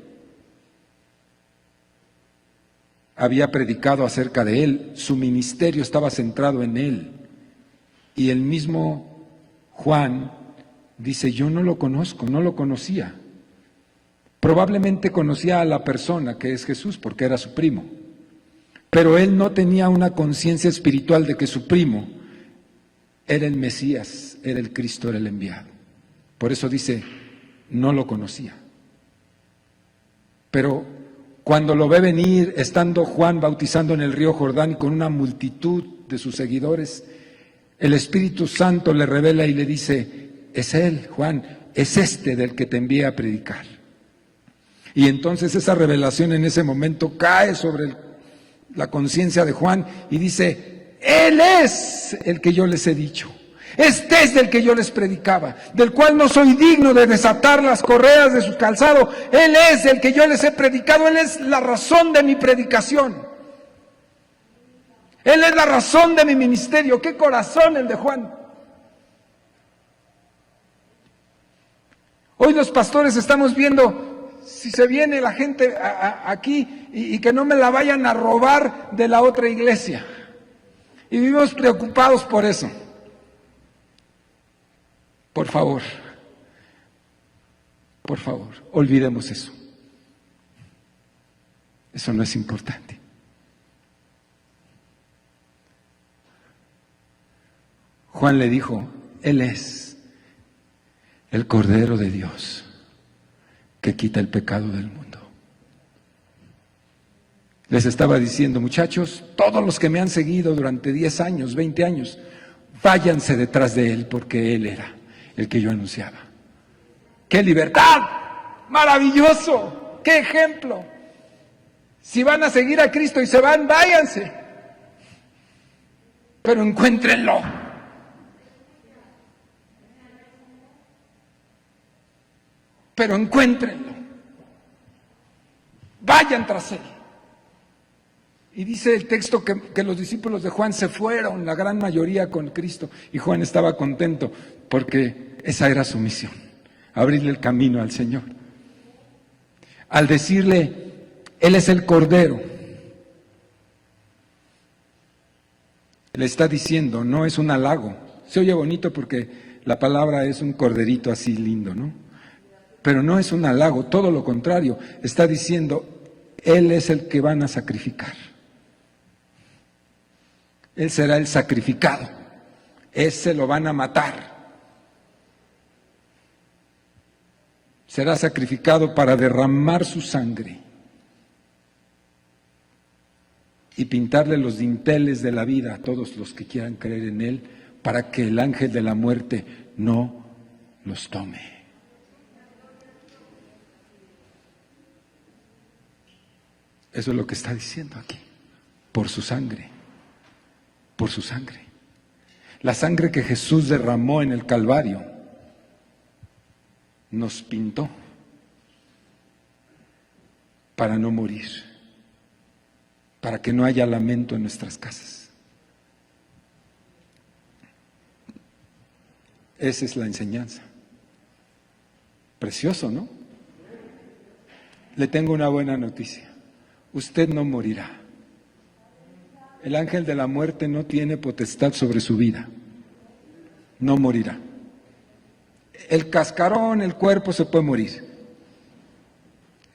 había predicado acerca de él, su ministerio estaba centrado en él. Y el mismo Juan dice, yo no lo conozco, no lo conocía. Probablemente conocía a la persona que es Jesús porque era su primo, pero él no tenía una conciencia espiritual de que su primo era el Mesías, era el Cristo, era el enviado. Por eso dice, no lo conocía. Pero cuando lo ve venir, estando Juan bautizando en el río Jordán y con una multitud de sus seguidores, el Espíritu Santo le revela y le dice, es él, Juan, es este del que te envié a predicar. Y entonces esa revelación en ese momento cae sobre la conciencia de Juan y dice, él es el que yo les he dicho. Este es del que yo les predicaba, del cual no soy digno de desatar las correas de su calzado. Él es el que yo les he predicado, Él es la razón de mi predicación. Él es la razón de mi ministerio. ¡Qué corazón el de Juan! Hoy los pastores estamos viendo si se viene la gente aquí y que no me la vayan a robar de la otra iglesia. Y vivimos preocupados por eso. Por favor, olvidemos eso. Eso no es importante. Juan le dijo, Él es el Cordero de Dios que quita el pecado del mundo. Les estaba diciendo, muchachos, todos los que me han seguido durante 10 años, 20 años, váyanse detrás de Él porque Él era el que yo anunciaba. ¡Qué libertad! ¡Maravilloso! ¡Qué ejemplo! Si van a seguir a Cristo y se van, váyanse. Pero encuéntrenlo. Pero encuéntrenlo. Vayan tras Él. Y dice el texto que los discípulos de Juan se fueron, la gran mayoría con Cristo. Y Juan estaba contento porque esa era su misión, abrirle el camino al Señor. Al decirle, Él es el Cordero, le está diciendo, no es un halago. Se oye bonito porque la palabra es un corderito así lindo, ¿no? Pero no es un halago, todo lo contrario. Está diciendo, Él es el que van a sacrificar. Él será el sacrificado. Ese lo van a matar. Será sacrificado para derramar su sangre y pintarle los dinteles de la vida a todos los que quieran creer en Él, para que el ángel de la muerte no los tome. Eso es lo que está diciendo aquí, por su sangre, por su sangre. La sangre que Jesús derramó en el Calvario nos pintó para no morir, para que no haya lamento en nuestras casas. Esa es la enseñanza. Precioso, ¿no? Le tengo una buena noticia. Usted no morirá. El ángel de la muerte no tiene potestad sobre su vida. No morirá. El cascarón, el cuerpo se puede morir.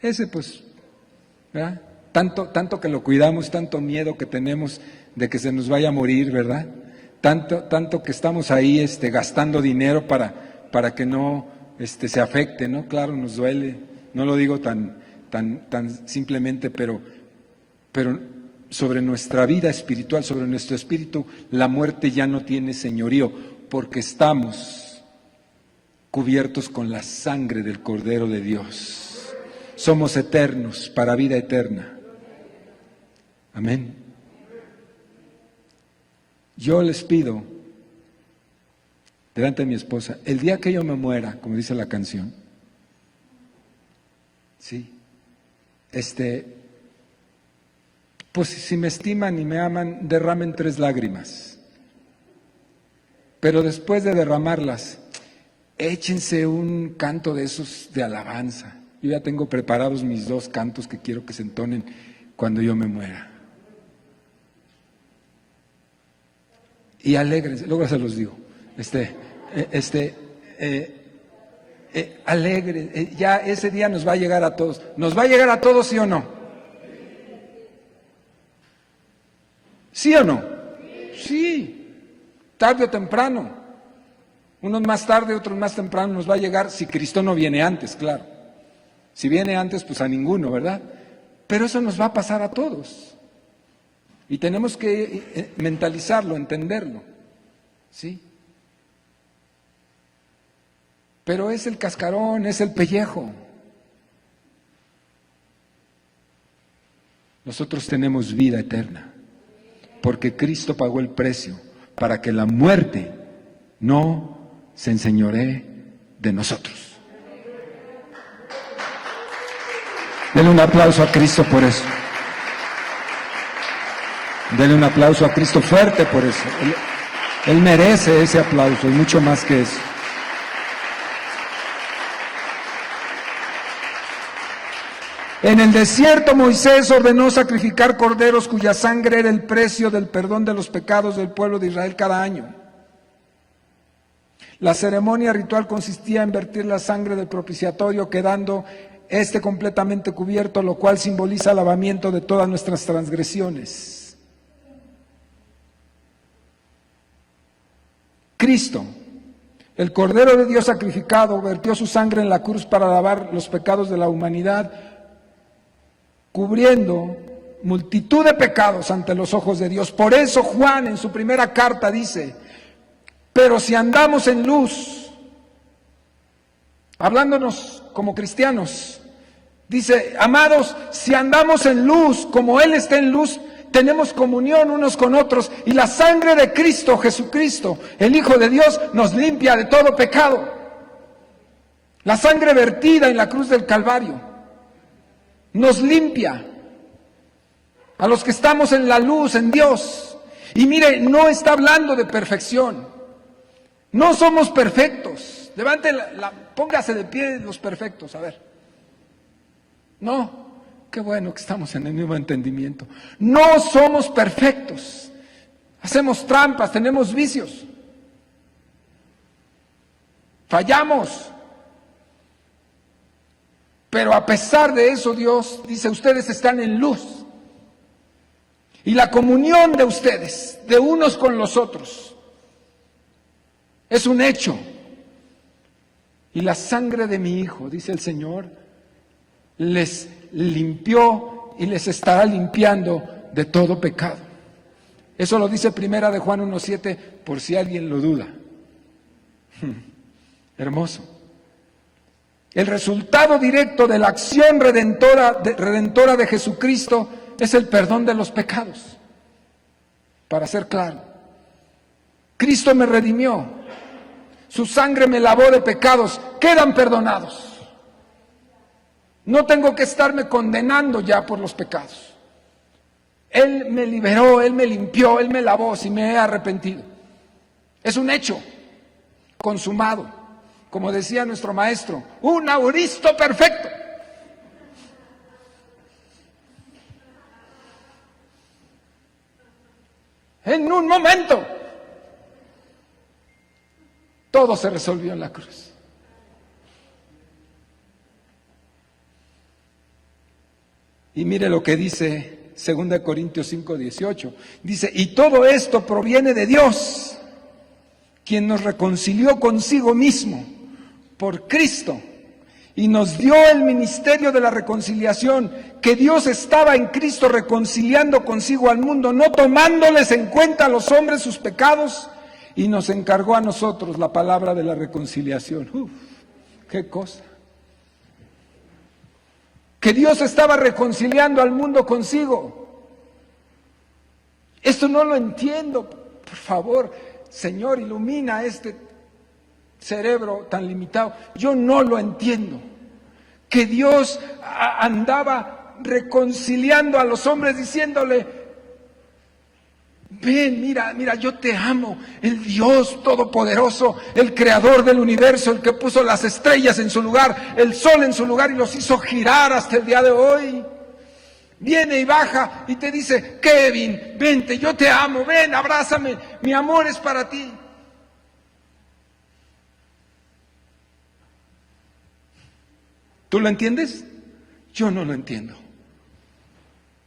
Ese pues, ¿verdad? Tanto que lo cuidamos, tanto miedo que tenemos de que se nos vaya a morir, ¿verdad? Tanto que estamos ahí gastando dinero para que no se afecte, ¿no? Claro, nos duele. No lo digo tan simplemente, pero sobre nuestra vida espiritual, sobre nuestro espíritu, la muerte ya no tiene señorío, porque estamos cubiertos con la sangre del Cordero de Dios. Somos eternos para vida eterna. Amén. Yo les pido, delante de mi esposa, el día que yo me muera, como dice la canción, sí, pues si me estiman y me aman, derramen 3 lágrimas. Pero después de derramarlas, échense un canto de esos de alabanza. Yo ya tengo preparados mis 2 cantos que quiero que se entonen cuando yo me muera. Y alégrense, luego se los digo. Alegre, ya ese día nos va a llegar a todos. ¿Nos va a llegar a todos, sí o no? ¿Sí o no? Sí, tarde o temprano. Unos más tarde, otros más temprano nos va a llegar, si Cristo no viene antes, claro. Si viene antes, pues a ninguno, ¿verdad? Pero eso nos va a pasar a todos. Y tenemos que mentalizarlo, entenderlo. ¿Sí? Pero es el cascarón, es el pellejo. Nosotros tenemos vida eterna, porque Cristo pagó el precio para que la muerte no se enseñoree de nosotros. Denle un aplauso a Cristo por eso. Denle un aplauso a Cristo fuerte por eso. Él merece ese aplauso y mucho más que eso. En el desierto Moisés ordenó sacrificar corderos cuya sangre era el precio del perdón de los pecados del pueblo de Israel cada año. La ceremonia ritual consistía en vertir la sangre del propiciatorio, quedando completamente cubierto, lo cual simboliza el lavamiento de todas nuestras transgresiones. Cristo, el Cordero de Dios sacrificado, vertió su sangre en la cruz para lavar los pecados de la humanidad, cubriendo multitud de pecados ante los ojos de Dios. Por eso Juan en su primera carta dice: pero si andamos en luz, hablándonos como cristianos, dice: amados, si andamos en luz como Él está en luz, tenemos comunión unos con otros, y la sangre de Cristo, Jesucristo, el Hijo de Dios, nos limpia de todo pecado. La sangre vertida en la cruz del Calvario nos limpia a los que estamos en la luz, en Dios. Y mire, no está hablando de perfección. No somos perfectos. Levante póngase de pie los perfectos, a ver. No, qué bueno que estamos en el mismo entendimiento. No somos perfectos. Hacemos trampas, tenemos vicios. Fallamos. Pero a pesar de eso, Dios dice: ustedes están en luz. Y la comunión de ustedes, de unos con los otros, es un hecho. Y la sangre de mi Hijo, dice el Señor, les limpió y les estará limpiando de todo pecado. Eso lo dice Primera de Juan 1:7, por si alguien lo duda. Hermoso. El resultado directo de la acción redentora de Jesucristo es el perdón de los pecados. Para ser claro, Cristo me redimió, su sangre me lavó de pecados, quedan perdonados. No tengo que estarme condenando ya por los pecados. Él me liberó, Él me limpió, Él me lavó, si me he arrepentido. Es un hecho consumado. Como decía nuestro maestro, un auristo perfecto. En un momento, todo se resolvió en la cruz. Y mire lo que dice 2 Corintios 5:18. Dice, y todo esto proviene de Dios, quien nos reconcilió consigo mismo por Cristo y nos dio el ministerio de la reconciliación, que Dios estaba en Cristo reconciliando consigo al mundo, no tomándoles en cuenta a los hombres sus pecados, y nos encargó a nosotros la palabra de la reconciliación. ¡Uf! ¡Qué cosa! Que Dios estaba reconciliando al mundo consigo. Esto no lo entiendo. Por favor, Señor, ilumina este cerebro tan limitado. Yo no lo entiendo. Que Dios andaba reconciliando a los hombres diciéndole, ven, mira, yo te amo, el Dios todopoderoso, el creador del universo, el que puso las estrellas en su lugar, el sol en su lugar y los hizo girar hasta el día de hoy. Viene y baja y te dice, Kevin, vente, yo te amo, ven, abrázame, mi amor es para ti. ¿Tú lo entiendes? Yo no lo entiendo.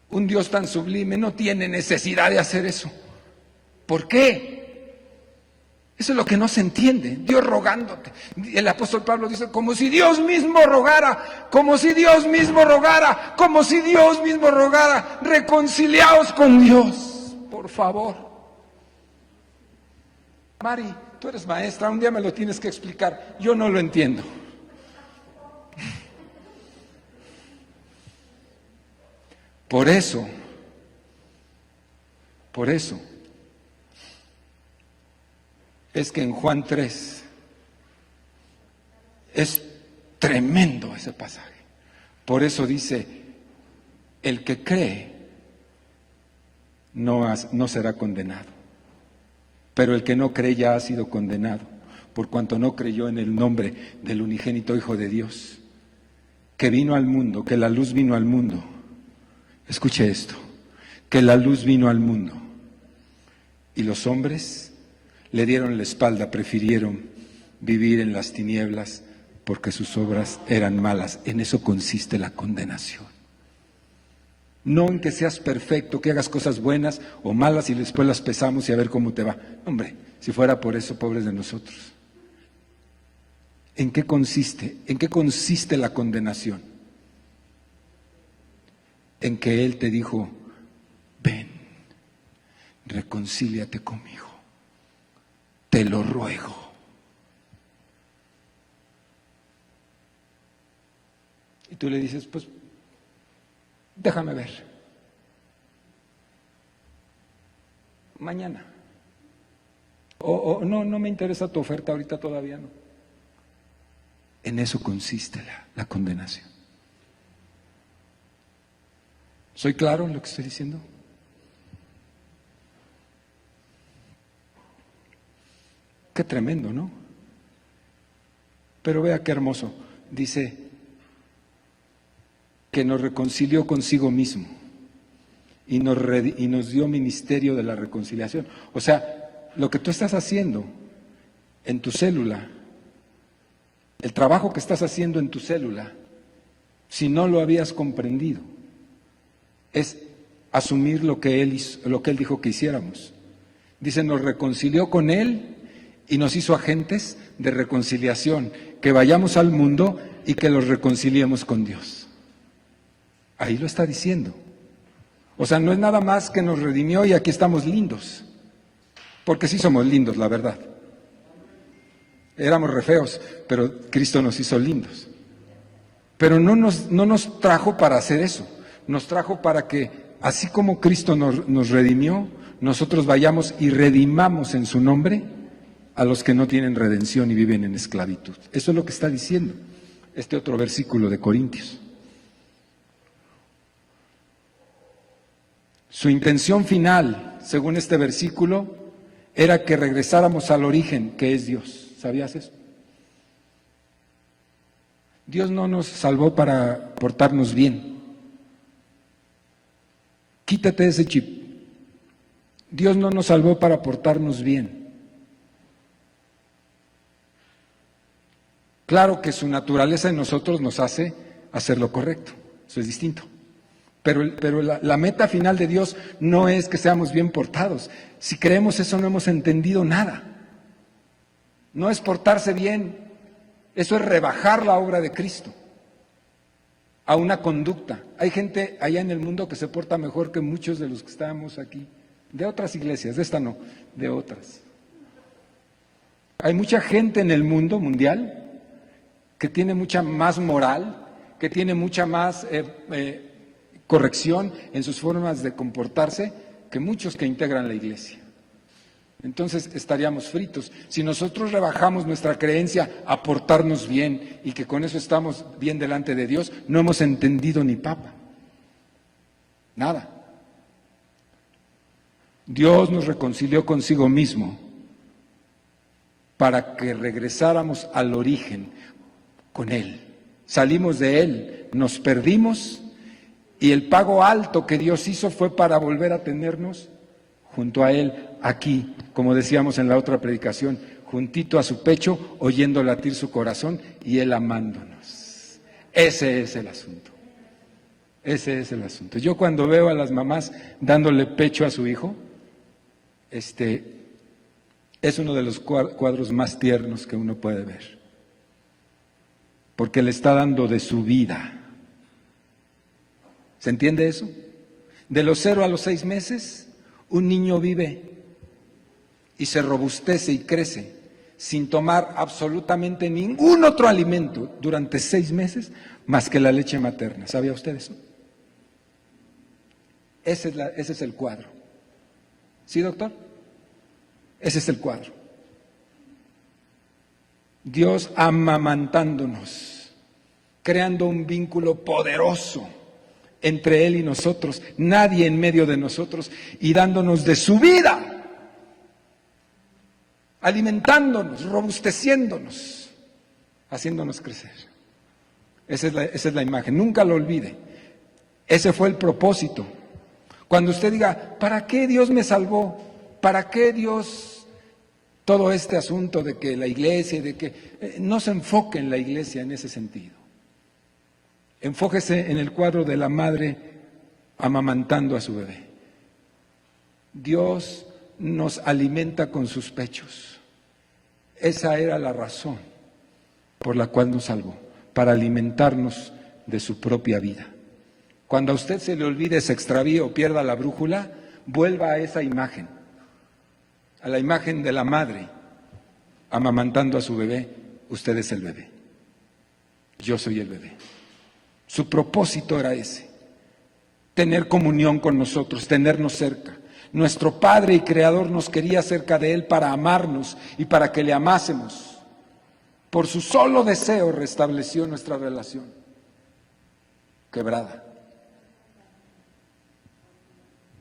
Un Dios tan sublime no tiene necesidad de hacer eso. ¿Por qué? Eso es lo que no se entiende. Dios rogándote. El apóstol Pablo dice, como si Dios mismo rogara, como si Dios mismo rogara, como si Dios mismo rogara, reconciliaos con Dios, por favor. Mari, tú eres maestra, un día me lo tienes que explicar. Yo no lo entiendo. Por eso, es que en Juan 3 es tremendo ese pasaje. Por eso dice, el que cree no será condenado, pero el que no cree ya ha sido condenado, por cuanto no creyó en el nombre del unigénito Hijo de Dios, que vino al mundo, que la luz vino al mundo. Escuche esto, que la luz vino al mundo y los hombres le dieron la espalda, prefirieron vivir en las tinieblas porque sus obras eran malas. En eso consiste la condenación. No en que seas perfecto, que hagas cosas buenas o malas y después las pesamos y a ver cómo te va. Hombre, si fuera por eso, pobres de nosotros. ¿En qué consiste? ¿En qué consiste la condenación? En que Él te dijo, ven, reconcíliate conmigo, te lo ruego. Y tú le dices, pues, déjame ver, mañana. O no me interesa tu oferta ahorita, todavía no. En eso consiste la condenación. ¿Soy claro en lo que estoy diciendo? Qué tremendo, ¿no? Pero vea qué hermoso. Dice que nos reconcilió consigo mismo y nos dio ministerio de la reconciliación. O sea, lo que tú estás haciendo en tu célula, el trabajo que estás haciendo en tu célula, si no lo habías comprendido, es asumir lo que Él dijo que hiciéramos. Dice, nos reconcilió con Él y nos hizo agentes de reconciliación, que vayamos al mundo y que los reconciliemos con Dios. Ahí lo está diciendo. O sea, no es nada más que nos redimió y aquí estamos lindos, porque sí somos lindos, la verdad. Éramos re feos, pero Cristo nos hizo lindos. Pero no nos trajo para hacer eso. Nos trajo para que, así como Cristo nos redimió, nosotros vayamos y redimamos en su nombre a los que no tienen redención y viven en esclavitud. Eso es lo que está diciendo este otro versículo de Corintios. Su intención final, según este versículo, era que regresáramos al origen, que es Dios. ¿Sabías eso? Dios no nos salvó para portarnos bien. Quítate ese chip. Dios no nos salvó para portarnos bien. Claro que su naturaleza en nosotros nos hace hacer lo correcto, eso es distinto. Pero la meta final de Dios no es que seamos bien portados. Si creemos eso no hemos entendido nada. No es portarse bien, eso es rebajar la obra de Cristo a una conducta. Hay gente allá en el mundo que se porta mejor que muchos de los que estamos aquí, de otras iglesias, de esta no, de otras. Hay mucha gente en el mundo mundial que tiene mucha más moral, que tiene mucha más corrección en sus formas de comportarse que muchos que integran la iglesia. Entonces estaríamos fritos. Si nosotros rebajamos nuestra creencia a portarnos bien y que con eso estamos bien delante de Dios, no hemos entendido ni papa. Nada. Dios nos reconcilió consigo mismo para que regresáramos al origen con Él. Salimos de Él, nos perdimos y el pago alto que Dios hizo fue para volver a tenernos junto a Él, aquí, como decíamos en la otra predicación, juntito a su pecho, oyendo latir su corazón y Él amándonos. Ese es el asunto. Ese es el asunto. Yo cuando veo a las mamás dándole pecho a su hijo, es uno de los cuadros más tiernos que uno puede ver. Porque le está dando de su vida. ¿Se entiende eso? De los 0 a los 6 meses, un niño vive y se robustece y crece sin tomar absolutamente ningún otro alimento durante 6 meses más que la leche materna. ¿Sabía usted eso? Ese es el cuadro. ¿Sí, doctor? Ese es el cuadro. Dios amamantándonos, creando un vínculo poderoso entre Él y nosotros, nadie en medio de nosotros, y dándonos de su vida, alimentándonos, robusteciéndonos, haciéndonos crecer. Esa es la imagen, nunca lo olvide. Ese fue el propósito. Cuando usted diga, ¿para qué Dios me salvó? ¿Para qué Dios? Todo este asunto de que la iglesia, de que no se enfoque en la iglesia en ese sentido. Enfóquese en el cuadro de la madre amamantando a su bebé. Dios nos alimenta con sus pechos. Esa era la razón por la cual nos salvó, para alimentarnos de su propia vida. Cuando a usted se le olvide, se extravíe o pierda la brújula, vuelva a esa imagen, a la imagen de la madre amamantando a su bebé. Usted es el bebé, yo soy el bebé. Su propósito era ese, tener comunión con nosotros, tenernos cerca. Nuestro Padre y Creador nos quería cerca de Él para amarnos y para que le amásemos. Por su solo deseo restableció nuestra relación quebrada.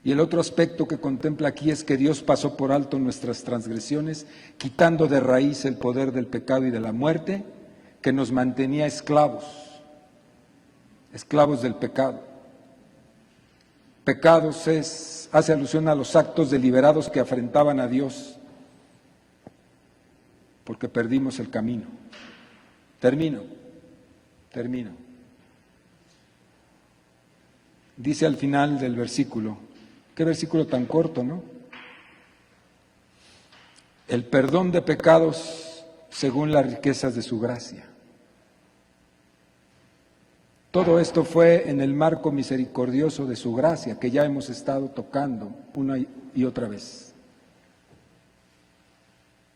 Y el otro aspecto que contempla aquí es que Dios pasó por alto nuestras transgresiones, quitando de raíz el poder del pecado y de la muerte, que nos mantenía esclavos del pecado. Pecados hace alusión a los actos deliberados que afrentaban a Dios, porque perdimos el camino. Termino. Dice al final del versículo, qué versículo tan corto, ¿no? El perdón de pecados según las riquezas de su gracia. Todo esto fue en el marco misericordioso de su gracia, que ya hemos estado tocando una y otra vez.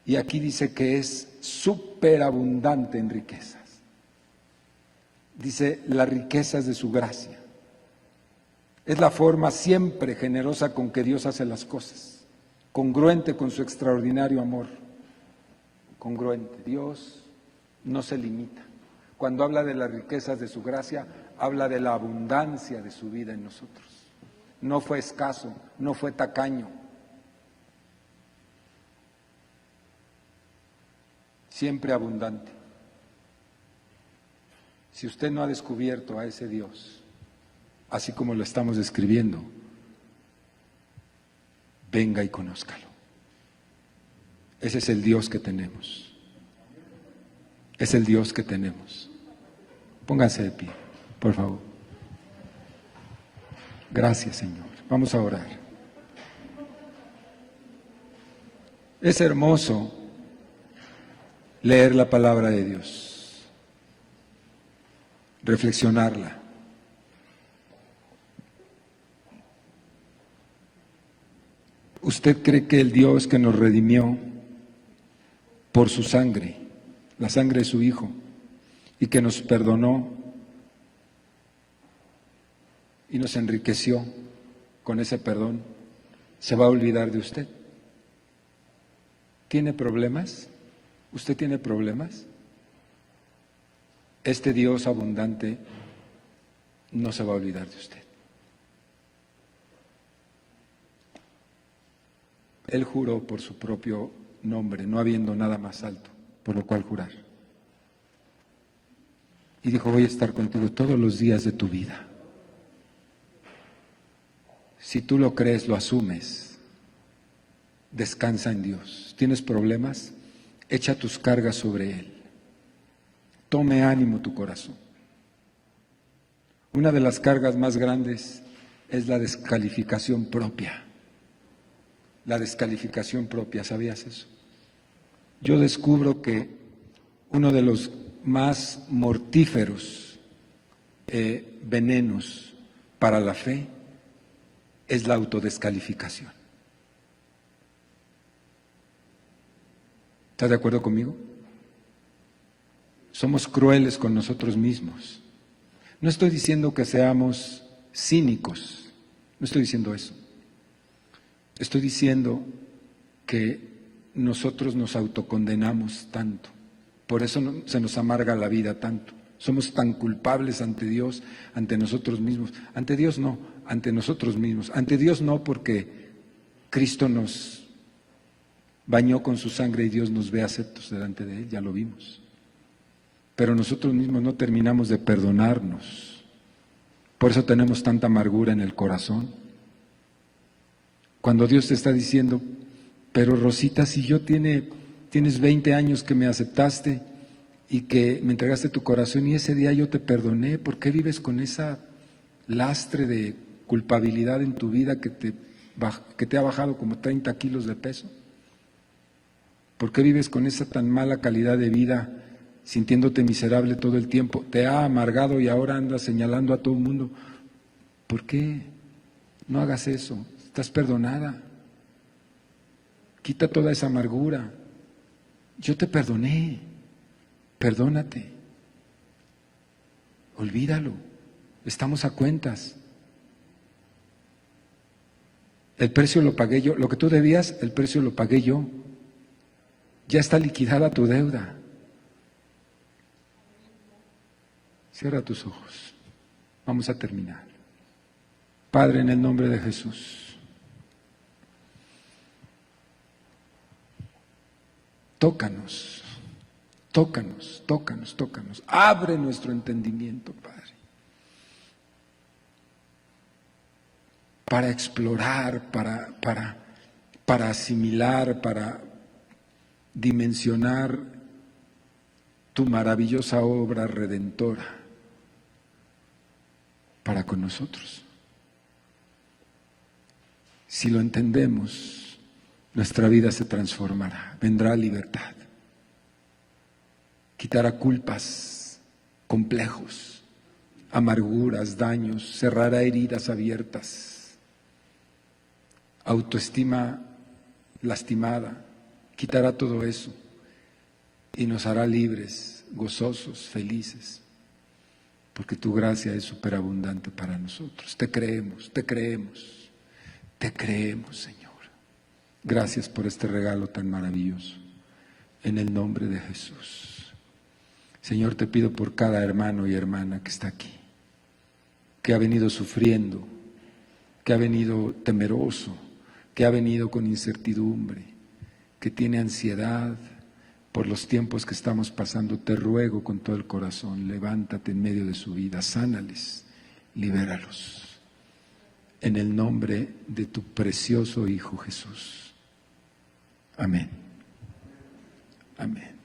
Y aquí dice que es superabundante en riquezas. Dice las riquezas de su gracia. Es la forma siempre generosa con que Dios hace las cosas, congruente con su extraordinario amor. Congruente. Dios no se limita. Cuando habla de las riquezas de su gracia, habla de la abundancia de su vida en nosotros. no fue escaso, no fue tacaño. Siempre abundante. Si usted no ha descubierto a ese Dios, así como lo estamos describiendo, venga y conózcalo. Ese es el Dios que tenemos. Es el Dios que tenemos. Pónganse de pie, por favor. Gracias, Señor. Vamos a orar. Es hermoso leer la palabra de Dios, reflexionarla. ¿Usted cree que el Dios que nos redimió por su sangre, la sangre de su Hijo, y que nos perdonó y nos enriqueció con ese perdón, se va a olvidar de usted? ¿Tiene problemas? ¿Usted tiene problemas? Este Dios abundante no se va a olvidar de usted. Él juró por su propio nombre, no habiendo nada más alto por lo cual jurar. Y dijo, voy a estar contigo todos los días de tu vida. Si tú lo crees, lo asumes, descansa en Dios. ¿Tienes problemas? Echa tus cargas sobre Él. Tome ánimo tu corazón. Una de las cargas más grandes es la descalificación propia. La descalificación propia, ¿sabías eso? Yo descubro que uno de los más mortíferos venenos para la fe es la autodescalificación. ¿Estás de acuerdo conmigo? Somos crueles con nosotros mismos. No estoy diciendo que seamos cínicos, no estoy diciendo eso. Estoy diciendo que nosotros nos autocondenamos tanto, por eso se nos amarga la vida tanto. Somos tan culpables ante Dios, ante nosotros mismos. Ante Dios no, ante nosotros mismos. Ante Dios no, porque Cristo nos bañó con su sangre y Dios nos ve aceptos delante de Él, ya lo vimos. Pero nosotros mismos no terminamos de perdonarnos. Por eso tenemos tanta amargura en el corazón. Cuando Dios te está diciendo, pero Rosita, si tienes 20 años que me aceptaste y que me entregaste tu corazón y ese día yo te perdoné, ¿por qué vives con esa lastre de culpabilidad en tu vida que te ha bajado como 30 kilos de peso? ¿Por qué vives con esa tan mala calidad de vida, sintiéndote miserable todo el tiempo? Te ha amargado y ahora andas señalando a todo el mundo. ¿Por qué? No hagas eso. Estás perdonada. Quita toda esa amargura. Yo te perdoné. Perdónate. Olvídalo. Estamos a cuentas. El precio lo pagué yo. Lo que tú debías, el precio lo pagué yo. Ya está liquidada tu deuda. Cierra tus ojos. Vamos a terminar. Padre, en el nombre de Jesús. Tócanos, tócanos, tócanos, tócanos. Abre nuestro entendimiento, Padre, para explorar, para asimilar, para dimensionar tu maravillosa obra redentora para con nosotros. Si lo entendemos, nuestra vida se transformará, vendrá libertad, quitará culpas, complejos, amarguras, daños, cerrará heridas abiertas, autoestima lastimada, quitará todo eso y nos hará libres, gozosos, felices, porque tu gracia es superabundante para nosotros. Te creemos, te creemos, te creemos, Señor. Gracias por este regalo tan maravilloso, en el nombre de Jesús. Señor, te pido por cada hermano y hermana que está aquí, que ha venido sufriendo que ha venido temeroso, que ha venido con incertidumbre, que tiene ansiedad por los tiempos que estamos pasando, te ruego con todo el corazón, levántate en medio de su vida, sánales, libéralos. En el nombre de tu precioso Hijo Jesús. Amén. Amén.